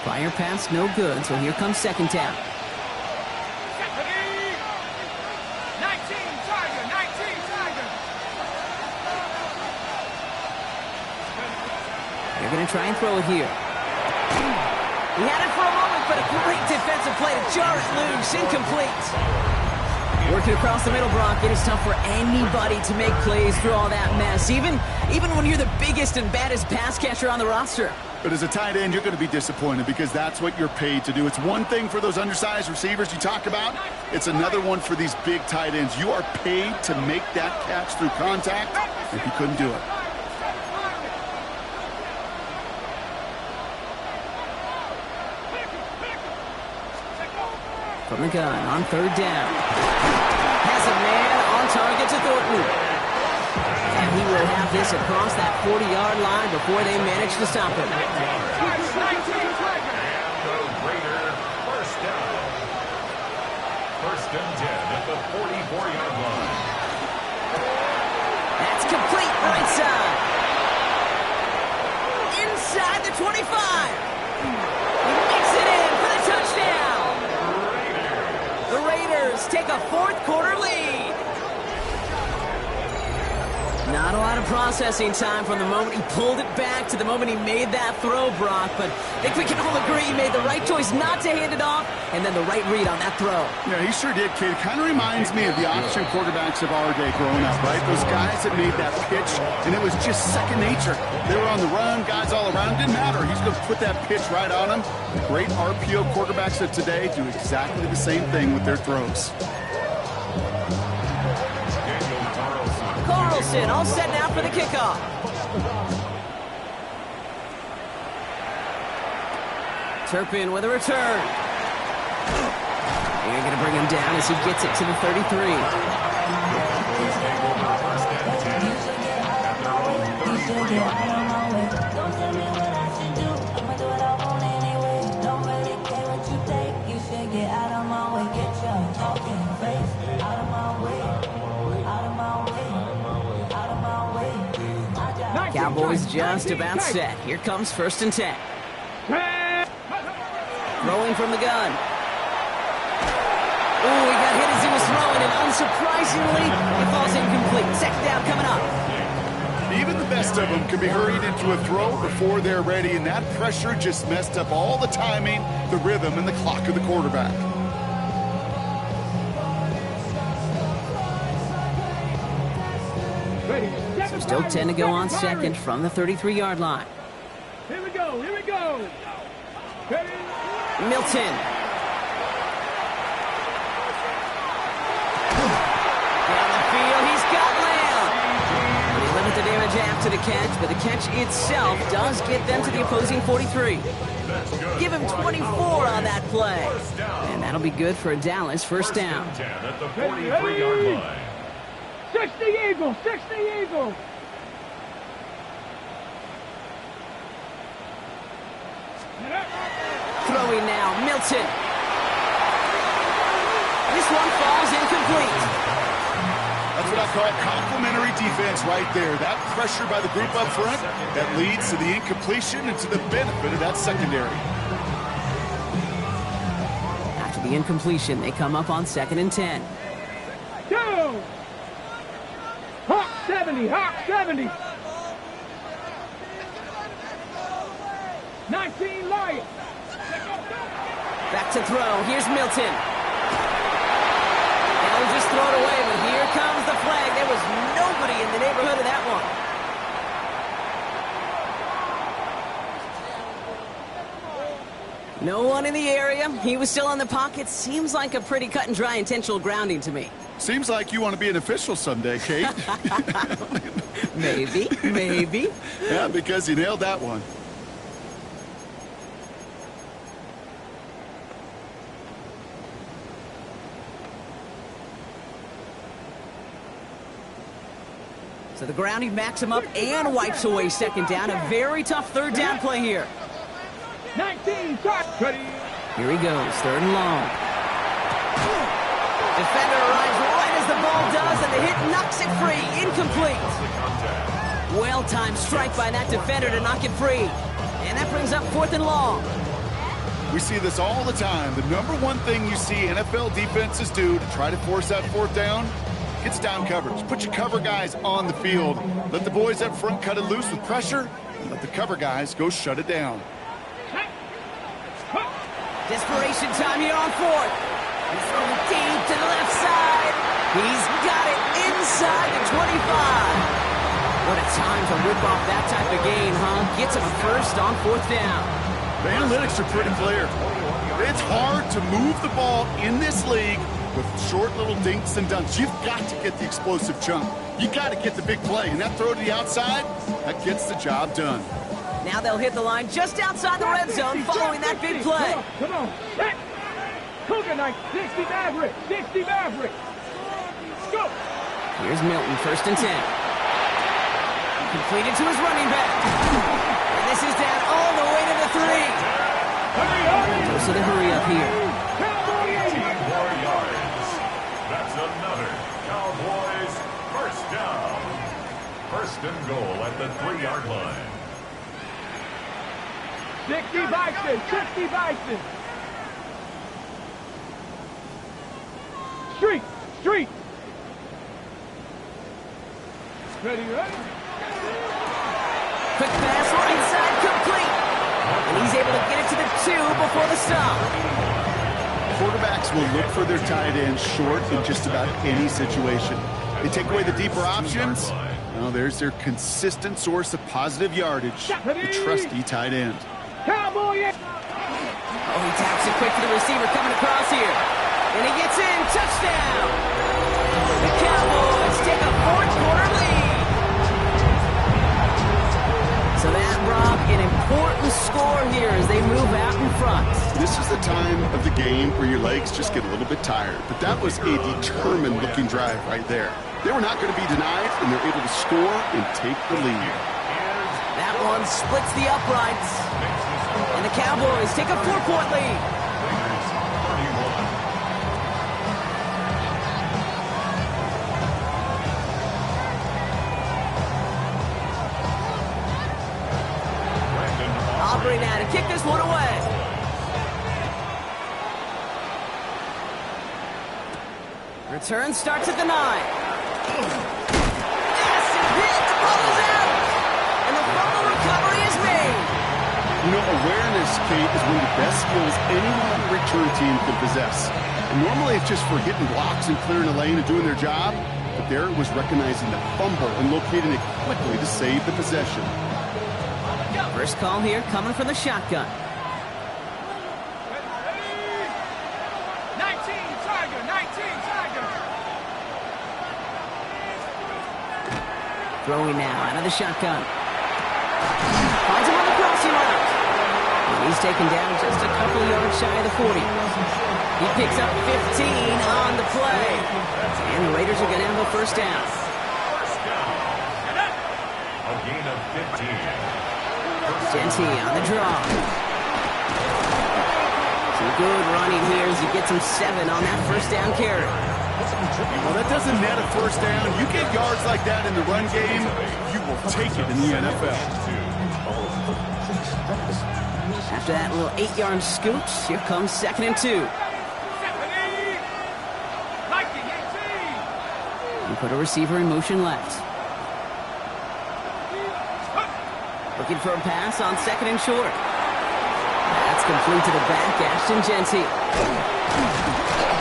Fire pass, no good, so here comes 2nd down. 19 Tiger, 19 Tiger. They're going to try and throw it here. He had it for a moment, but a great defensive play to jar it loose. Incomplete. Working across the middle, Brock. It is tough for anybody to make plays through all that mess, even when you're the biggest and baddest pass catcher on the roster. But as a tight end, you're going to be disappointed because that's what you're paid to do. It's one thing for those undersized receivers you talk about. It's another one for these big tight ends. You are paid to make that catch through contact, and you couldn't do it. From the gun on 3rd down. Has a man on target to Thornton. And he will have this across that 40-yard line before they manage to stop him. And the Raider first down. 1st and 10 at the 44-yard line. That's complete right side. Inside the 25. He makes it in for the touchdown. The Raiders take a 4th quarter lead. Not a lot of processing time from the moment he pulled it back to the moment he made that throw, Brock. But I think we can all agree he made the right choice not to hand it off, and then the right read on that throw. Yeah, he sure did, kid. It kind of reminds me of the option quarterbacks of our day growing up, right? Those guys that made that pitch, and it was just second nature. They were on the run, guys all around. Didn't matter. He's going to put that pitch right on him. The great RPO quarterbacks of today do exactly the same thing with their throws. Carlson all set now for the kickoff. Turpin with a return. They're going to bring him down as he gets it to the 33. Cowboys just about set. Here comes 1st and 10. Throwing from the gun. Oh, he got hit as he was throwing, and unsurprisingly, it falls incomplete. 2nd down coming up. Even the best of them can be hurried into a throw before they're ready, and that pressure just messed up all the timing, the rhythm, and the clock of the quarterback. So still 10 to go on 2nd from the 33-yard line. Here we go, here we go. Milton. to the catch, but the catch itself does get them to the opposing 43. Give him 24 on that play. And that'll be good for a Dallas first down. 10 at the 43-yard line. 60 Eagles, 60 Eagles. Throwing now, Milton. This one falls incomplete. That's what I call complimentary defense right there. That pressure by the group up front, that leads to the incompletion and to the benefit of that secondary. After the incompletion, they come up on 2nd and 10. Go! Hawk 70, Hawk 70. 19 Lions. Back to throw. Here's Milton. They'll just throw it away, but here comes the flag. There was nobody in the neighborhood of that one. No one in the area. He was still in the pocket. Seems like a pretty cut and dry intentional grounding to me. Seems like you want to be an official someday, Kate. Maybe, maybe. Yeah, because you nailed that one. So the grounding backs him up and wipes away 2nd down. A very tough 3rd down play here. 19, ready. Here he goes, 3rd and long. Defender arrives right as the ball does, and the hit knocks it free. Incomplete. Well-timed strike by that defender to knock it free. And that brings up 4th and long. We see this all the time. The number one thing you see NFL defenses do to try to force that 4th down, it's down coverage. Put your cover guys on the field. Let the boys up front cut it loose with pressure, and let the cover guys go shut it down. Desperation time here on 4th. He's throwing deep to the left side. He's got it inside the 25. What a time to rip off that type of gain, huh? Gets him a first on 4th down. The analytics are pretty clear. It's hard to move the ball in this league with short little dinks and dunks. You've got to get the explosive chunk. You got to get the big play. And that throw to the outside, that gets the job done. Now they'll hit the line just outside the red zone following that big play. Come on. Cougar Knight, 60 Maverick, 60 Maverick. Go. Here's Milton, 1st and 10. Completed to his running back. And this is down all the way to the 3. Goes to the hurry up here. 4 yards. That's another Cowboys first down. 1st and goal at the 3-yard line. 60 Bison, 60 Bison. Street, street. Ready, ready. Quick pass right side, complete. And he's able to get it to the 2 before the stop. Quarterbacks will look for their tight ends short in just about any situation. They take away the deeper options. Well, there's their consistent source of positive yardage, the trusty tight end. Cowboy. Oh, he taps it quick to the receiver coming across here. And he gets in, touchdown. The Cowboys take a 4th-quarter lead. So that, Rob, an important score here as they move out in front. This is the time of the game where your legs just get a little bit tired. But that was a determined-looking drive right there. They were not going to be denied, and they're able to score and take the lead. That one splits the uprights. And the Cowboys take a 4-point lead. Aubrey now to kick this one away. Return starts at the 9. Yes, it hit. The ball is out. And the fumble recovery is made. You know, awareness, Kate, is one of the best skills any return team can possess. And normally it's just for hitting blocks and clearing a lane and doing their job. But there it was recognizing the fumble and locating it quickly to save the possession. First call here coming from the shotgun. 19 Tiger, 19 Tiger. Throwing now out of the shotgun. Finds him on the crossing route. And he's taken down just a couple yards shy of the 40. He picks up 15 on the play. And the Raiders are going to have a first down. A gain of 15. Genty on the draw. Some good running here as he gets him 7 on that first down carry. Well, that doesn't net a first down. You get yards like that in the run game, you will take it in the NFL. After that little 8-yard scoot, here comes 2nd and 2. You put a receiver in motion left. Looking for a pass on 2nd and short. That's complete to the back, Ashton Genty.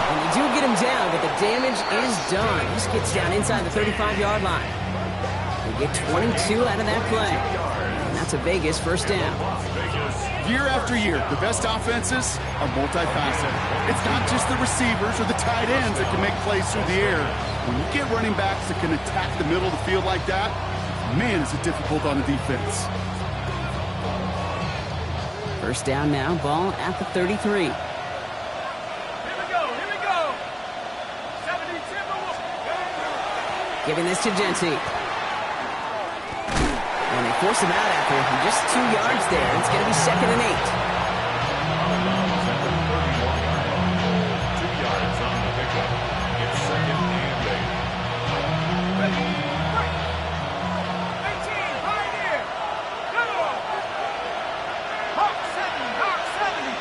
And you do get him down, but the damage is done. He just gets down inside the 35-yard line. They get 22 out of that play. And that's a Vegas first down. Year after year, the best offenses are multifaceted. It's not just the receivers or the tight ends that can make plays through the air. When you get running backs that can attack the middle of the field like that, man, is it difficult on the defense. First down now, ball at the 33. Here we go. 70 Timberwolves. Giving this to Genty. And they force him out after just 2 yards there. It's going to be 2nd and 8. 2 yards on the pickup. It's 2nd and 8. Ready, break. 18, right here. Go. Hawk 70, Hawk 70.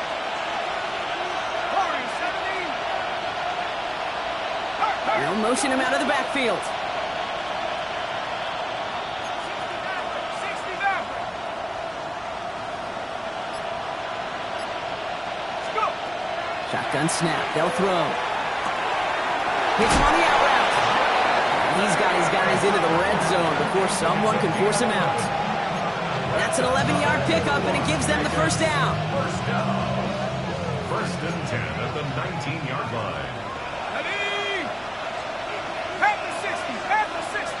Corey 70. They'll motion him out of the backfield. 60 Maverick. Let's go. Shotgun snap. They'll throw. Hits him on the out route. He's got his guys into the red zone before someone can force him out. That's an 11-yard pickup, and it gives them the first down. First down. 1st and 10 at the 19-yard line. Ready. Pat the 60, pat the 60.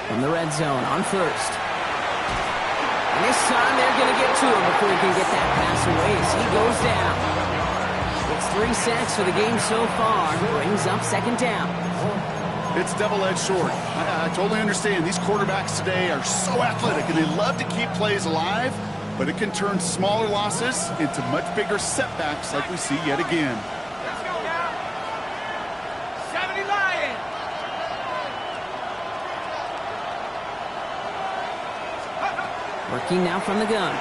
From the red zone on first. And this time they're going to get to him before he can get that pass away as he goes down. It's 3 sacks for the game so far. Brings up 2nd down. It's double-edged sword. I totally understand. These quarterbacks today are so athletic, and they love to keep plays alive, but it can turn smaller losses into much bigger setbacks like we see yet again. Let's go now. 70 Lions. Working now from the gun.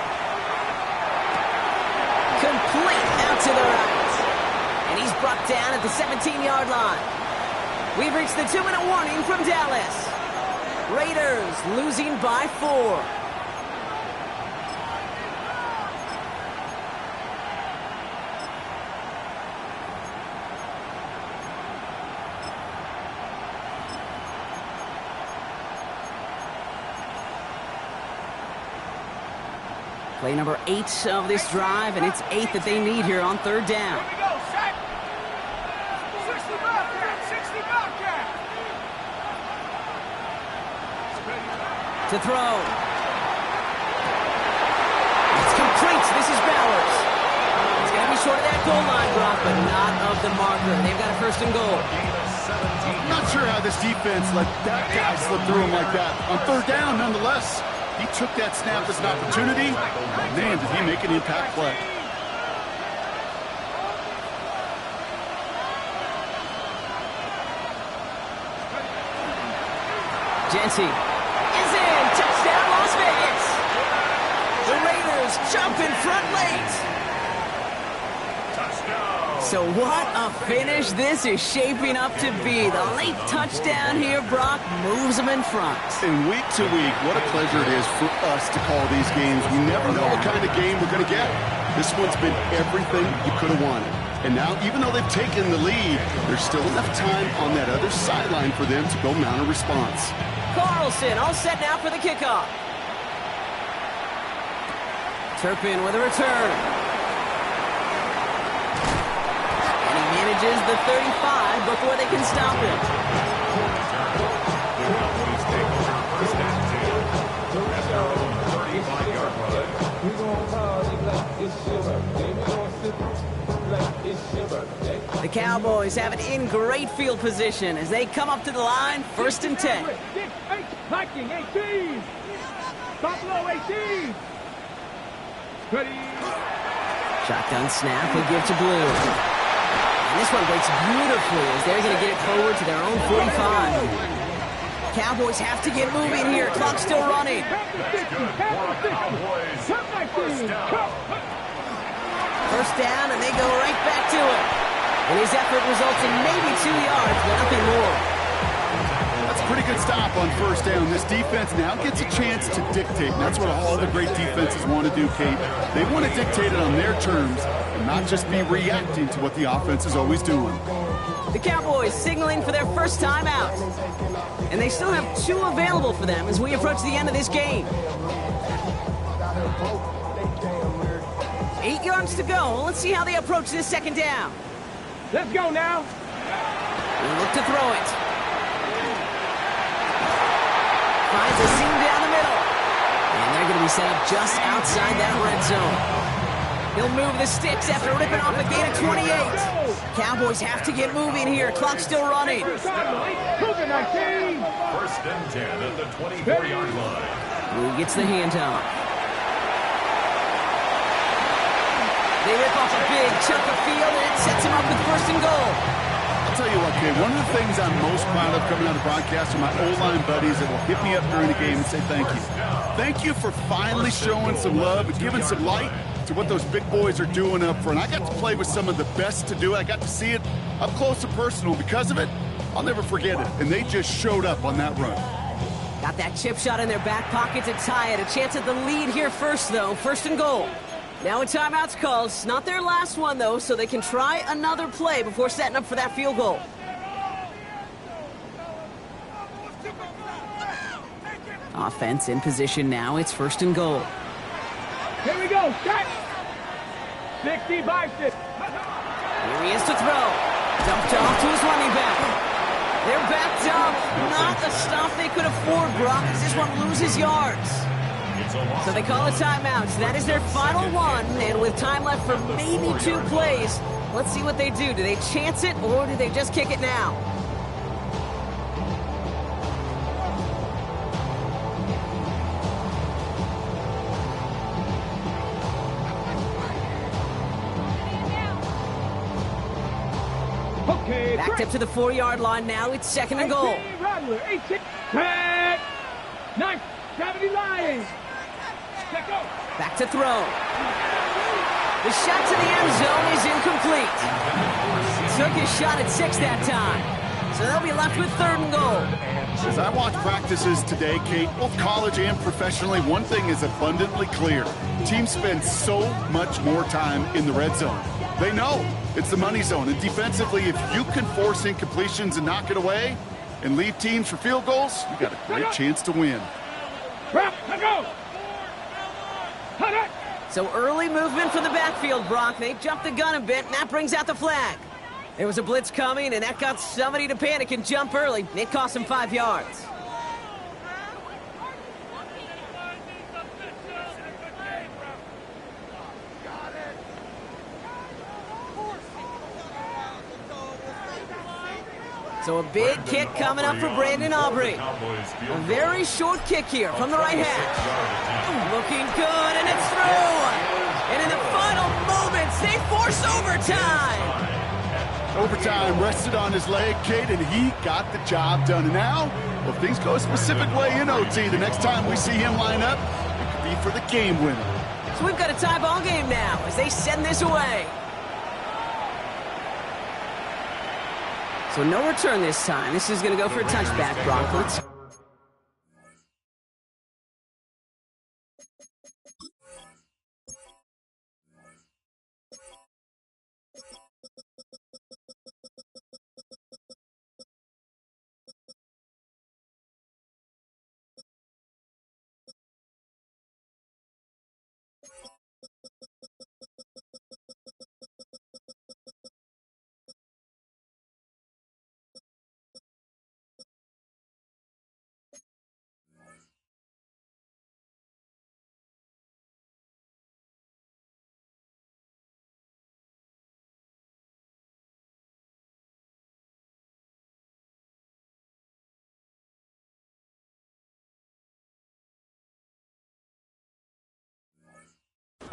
Complete out to the right. And he's brought down at the 17-yard line. We've reached the 2-minute warning from Dallas. Raiders losing by 4. Play number 8 of this drive, and it's 8 that they need here on 3rd down. Here we go, sack. 60 Bobcat, 60 Bobcat. To throw. It's complete. This is Bowers. It's going to be short of that goal line, Brock, but not of the marker. They've got a 1st and goal. I'm not sure how this defense let that guy slip through him like that. On 3rd down, nonetheless, he took that snap as an opportunity. Man, did he make an impact play. Genty is in. Touchdown, Las Vegas. The Raiders jump in front late. So what a finish this is shaping up to be. The late touchdown here, Brock, moves them in front. And week to week, what a pleasure it is for us to call these games. We never know what kind of game we're going to get. This one's been everything you could have wanted. And now, even though they've taken the lead, there's still enough time on that other sideline for them to go mount a response. Carlson all set now for the kickoff. Turpin with a return. manages the 35 before they can stop him. The Cowboys take over first and 10 at their own 35-yard line. The Cowboys have it in great field position as they come up to the line, first and 10. Viking 18. Buffalo 18. Ready. Shotgun snap will give to Blue. And this one breaks beautifully as they're going to get it forward to their own 45. Cowboys have to get moving here. Clock's still running. First down, and they go right back to it. And his effort results in maybe 2 yards, but nothing more. That's a pretty good stop on first down. This defense now gets a chance to dictate, and that's what all the great defenses want to do, Kate. They want to dictate it on their terms and not just be reacting to what the offense is always doing. The Cowboys signaling for their first time out. And they still have 2 available for them as we approach the end of this game. 8 yards to go. Let's see how they approach this second down. Let's go now. They look to throw it. Finds a seam down the middle. And they're going to be set up just outside that red zone. He'll move the sticks after ripping off a gain of 28. Cowboys have to get moving here. Clock's still running. First and 10 at the 24-yard line. Blue gets the handoff. They rip off a big chunk of field, and it sets him up with first and goal. I'll tell you what, Kate, one of the things I'm most proud of coming out of broadcast are my O-line buddies that will hit me up during the game and say thank you. Thank you for finally showing some love and giving some light to what those big boys are doing up front. I got to play with some of the best to do it. I got to see it up close and personal. Because of it, I'll never forget it. And they just showed up on that run. Got that chip shot in their back pocket to tie it. A chance at the lead here first, though. First and goal. Now a timeout's called. It's not their last one, though, so they can try another play before setting up for that field goal. Offense in position now. It's first and goal. Here we go. Shot. 65. Here he is to throw. Dumped off to his running back. They're backed up. Not a stop they could afford, Brock, as this one loses yards. So they call a timeout. So that is their final one, and with time left for maybe 2 plays, let's see what they do. Do they chance it, or do they just kick it now? Okay. Backed up to the 4-yard line now. It's second and goal. 18 Rattler. 18. Back. 970 Lions. Let go. Back to throw. The shot to the end zone is incomplete. Took his shot at 6 that time. So they'll be left with third and goal. As I watch practices today, Kate, both college and professionally, one thing is abundantly clear. Teams spend so much more time in the red zone. They know it's the money zone. And defensively, if you can force incompletions and knock it away and leave teams for field goals, you got a great chance to win. Let go. So early movement from the backfield, Brock. They jumped the gun a bit, and that brings out the flag. There was a blitz coming, and that got somebody to panic and jump early. It cost them 5 yards. So a big kick coming up for Brandon Aubrey. A very short kick here from the right hash. Looking good, and it's through. And in the final moments, they force overtime. Overtime rested on his leg, Kate, and he got the job done. And now, well, if things go a specific way in OT, the next time we see him line up, it could be for the game winner. So we've got a tie ball game now as they send this away. So no return this time. This is going to go for a touchback, Brock. Let's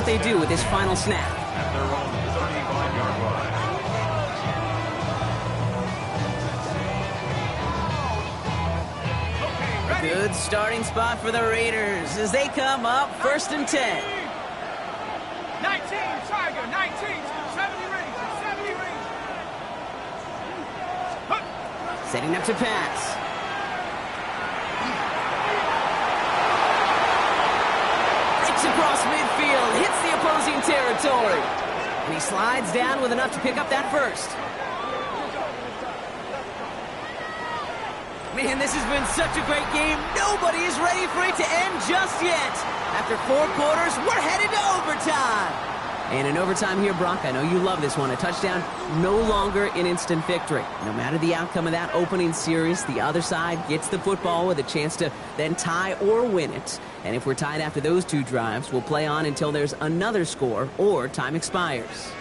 what they do with this final snap. At their own 35-yard line. Good starting spot for the Raiders as they come up 1st and 10. 19, Tiger, 19, 70 rings, 70 rings. Setting up to pass. Breaks across midfield, hits the opposing territory. And he slides down with enough to pick up that first. Man, this has been such a great game. Nobody is ready for it to end just yet. After 4 quarters, we're headed to overtime. And in overtime here, Brock, I know you love this one. A touchdown, no longer an instant victory. No matter the outcome of that opening series, the other side gets the football with a chance to then tie or win it. And if we're tied after those 2 drives, we'll play on until there's another score or time expires.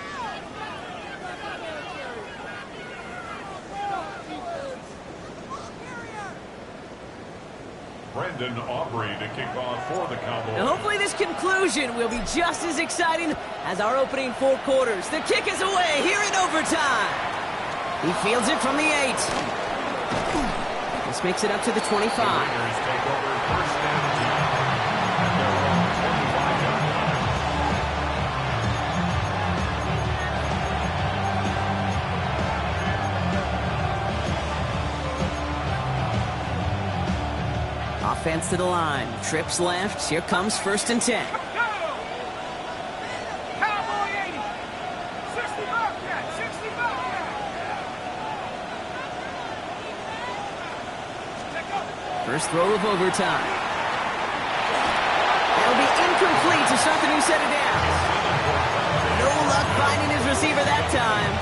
Brendan Aubrey to kick off for the Cowboys. And hopefully this conclusion will be just as exciting as our opening 4 quarters. The kick is away here in overtime. He fields it from the 8. This makes it up to the 25. The Raiders take over 1st and 10 at their own 25-yard line. Offense to the line. Trips left. Here comes 1st and 10. Cowboy 80. 60 Bobcat, 60 Bobcat. First throw of overtime. That'll be incomplete to start the new set of downs. No luck finding his receiver that time.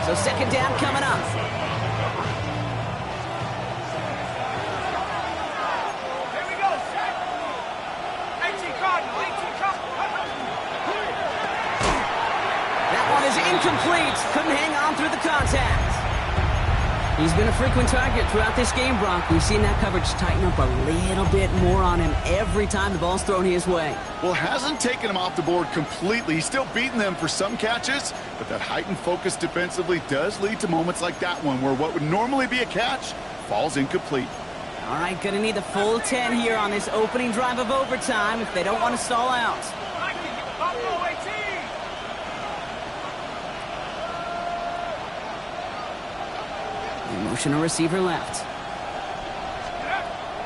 So 2nd down coming up. Incomplete. Couldn't hang on through the contact. He's been a frequent target throughout this game, Brock. We've seen that coverage tighten up a little bit more on him every time the ball's thrown his way. Well, hasn't taken him off the board completely. He's still beating them for some catches, but that heightened focus defensively does lead to moments like that one where what would normally be a catch falls incomplete. All right, gonna need the full 10 here on this opening drive of overtime if they don't want to stall out. Motion a receiver left.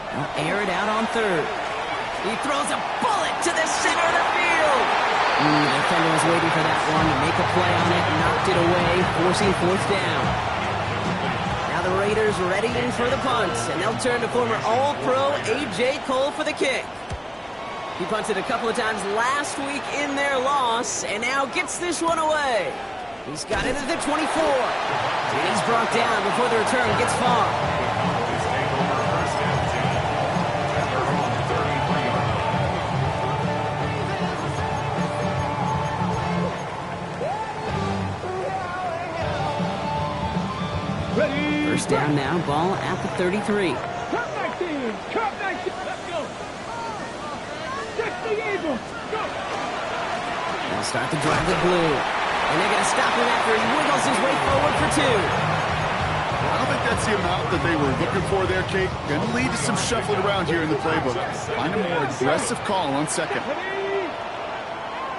They'll air it out on 3rd. He throws a bullet to the center of the field. The defender was waiting for that one to make a play on it, knocked it away, forcing 4th down. Now the Raiders ready in for the punt, and they'll turn to former All-Pro A.J. Cole for the kick. He punted a couple of times last week in their loss, and now gets this one away. He's got it at the 24. And he's brought down before the return gets far. Cowboys take over 1st and 10 at their own 33-yard line. Ready. 1st down now, ball at the 33. Cup 19, Cup 19, let's go. 60 Eagles, go. They'll start the drive with blue. And they're going to stop him after he wiggles his way forward for 2. I don't think that's the amount that they were looking for there, Kate. Going to lead to some shuffling around here in the playbook. Find a more aggressive call on 2nd.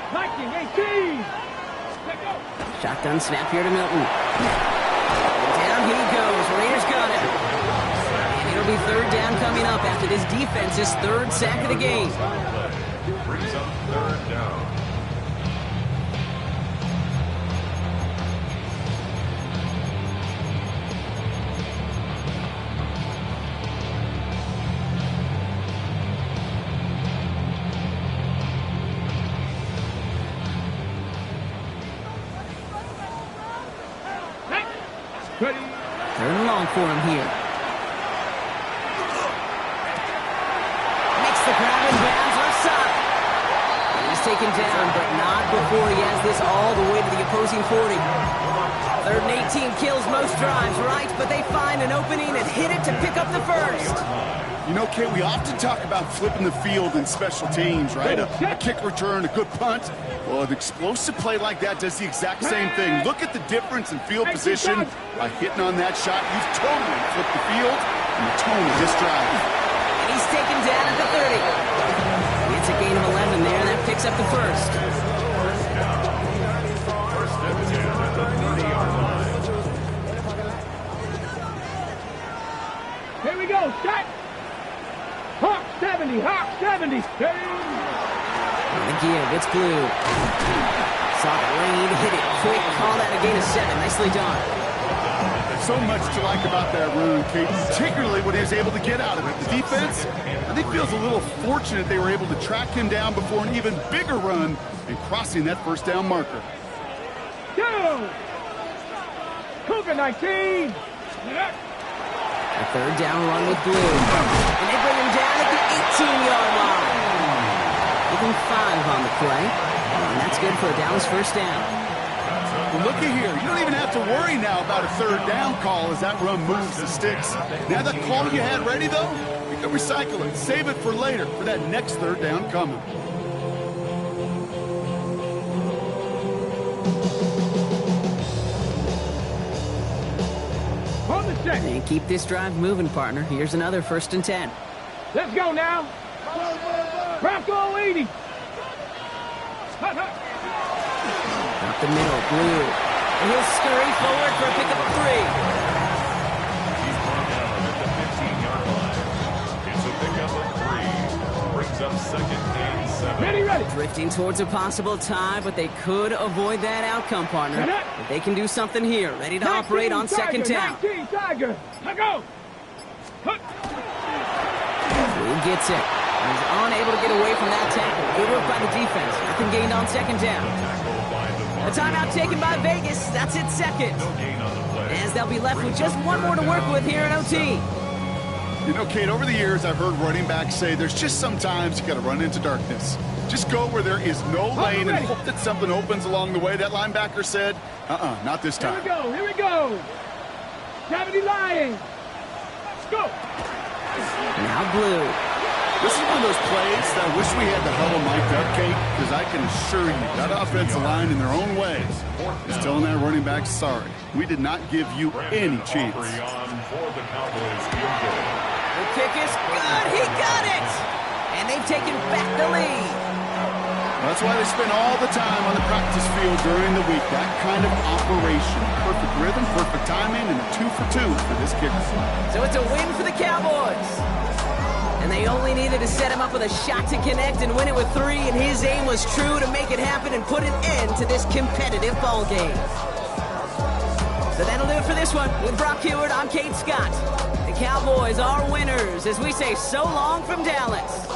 19, 18. Let's go. Shotgun snap here to Milton. And down he goes. Raiders got him. And it'll be 3rd down coming up after this defense's 3rd sack of the game. Brings up 3rd down. Ready. 3rd and long for him here. Makes the grab and bounds left side. He's taken down, but not before he has this all the way to the opposing 40. 3rd and 18 kills most drives, right? But they find an opening and hit it to pick up the first. You know, Kate, we often talk about flipping the field in special teams, right? A kick return, a good punt. Well, an explosive play like that does the exact same thing. Look at the difference in field position. By hitting on that shot, you've totally flipped the field and the tone of this drive. And he's taken down at the 30. It's a gain of 11 there, and that picks up the first. First and 10 at the 30-yard line. Here we go, shot. Hawk 70, Hawk 70. The gear gets blue. Saw the lane, hit it quick, call that a gain of 7. Nicely done. So much to like about that run, Kate, particularly what he was able to get out of it. The defense, I think, feels a little fortunate they were able to track him down before an even bigger run and crossing that first down marker. Go! Cougar 19. A third down run with blue. And they bring him down at the 18-yard line. Give him 5 on the play. And that's good for a Dallas first down. Well, looky here. You don't even have to worry now about a third down call as that run moves the sticks. Now that call you had ready, though, you can recycle it. Save it for later for that next third down coming. Hold the check. And keep this drive moving, partner. Here's another first and 10. Let's go now. Bronco 80. Up the middle, blue. And he'll scurry forward for a pickup of 3. He's brought down at the 15-yard line. It's a pickup of 3. Brings up second and 7. Ready. Drifting towards a possible tie, but they could avoid that outcome, partner. But they can do something here. Ready to operate on second down. 19 Tiger. Let go. Blue gets it. He's unable to get away from that tackle. Good work by the defense. Nothing gained on second down. A timeout taken by Vegas. That's its second. As they'll be left with just one more to work with here in OT. You know, Kate, over the years, I've heard running backs say there's just sometimes you got to run into darkness. Just go where there is no lane and hope that something opens along the way. That linebacker said, not this time. Here we go. 70 Lions. Let's go. Now blue. This is one of those plays that I wish we had the huddle mic'd up, Kate, because I can assure you that offensive line in their own way is telling that running back, sorry, we did not give you any chance. The kick is good. He got it. And they've taken back the lead. That's why they spend all the time on the practice field during the week. That kind of operation. Perfect rhythm, perfect timing, and a 2 for 2 for this kicker. So it's a win for the Cowboys. And they only needed to set him up with a shot to connect and win it with 3, and his aim was true to make it happen and put an end to this competitive ball game. So that'll do it for this one. With Brock Heward, I'm Kate Scott. The Cowboys are winners as we say so long from Dallas.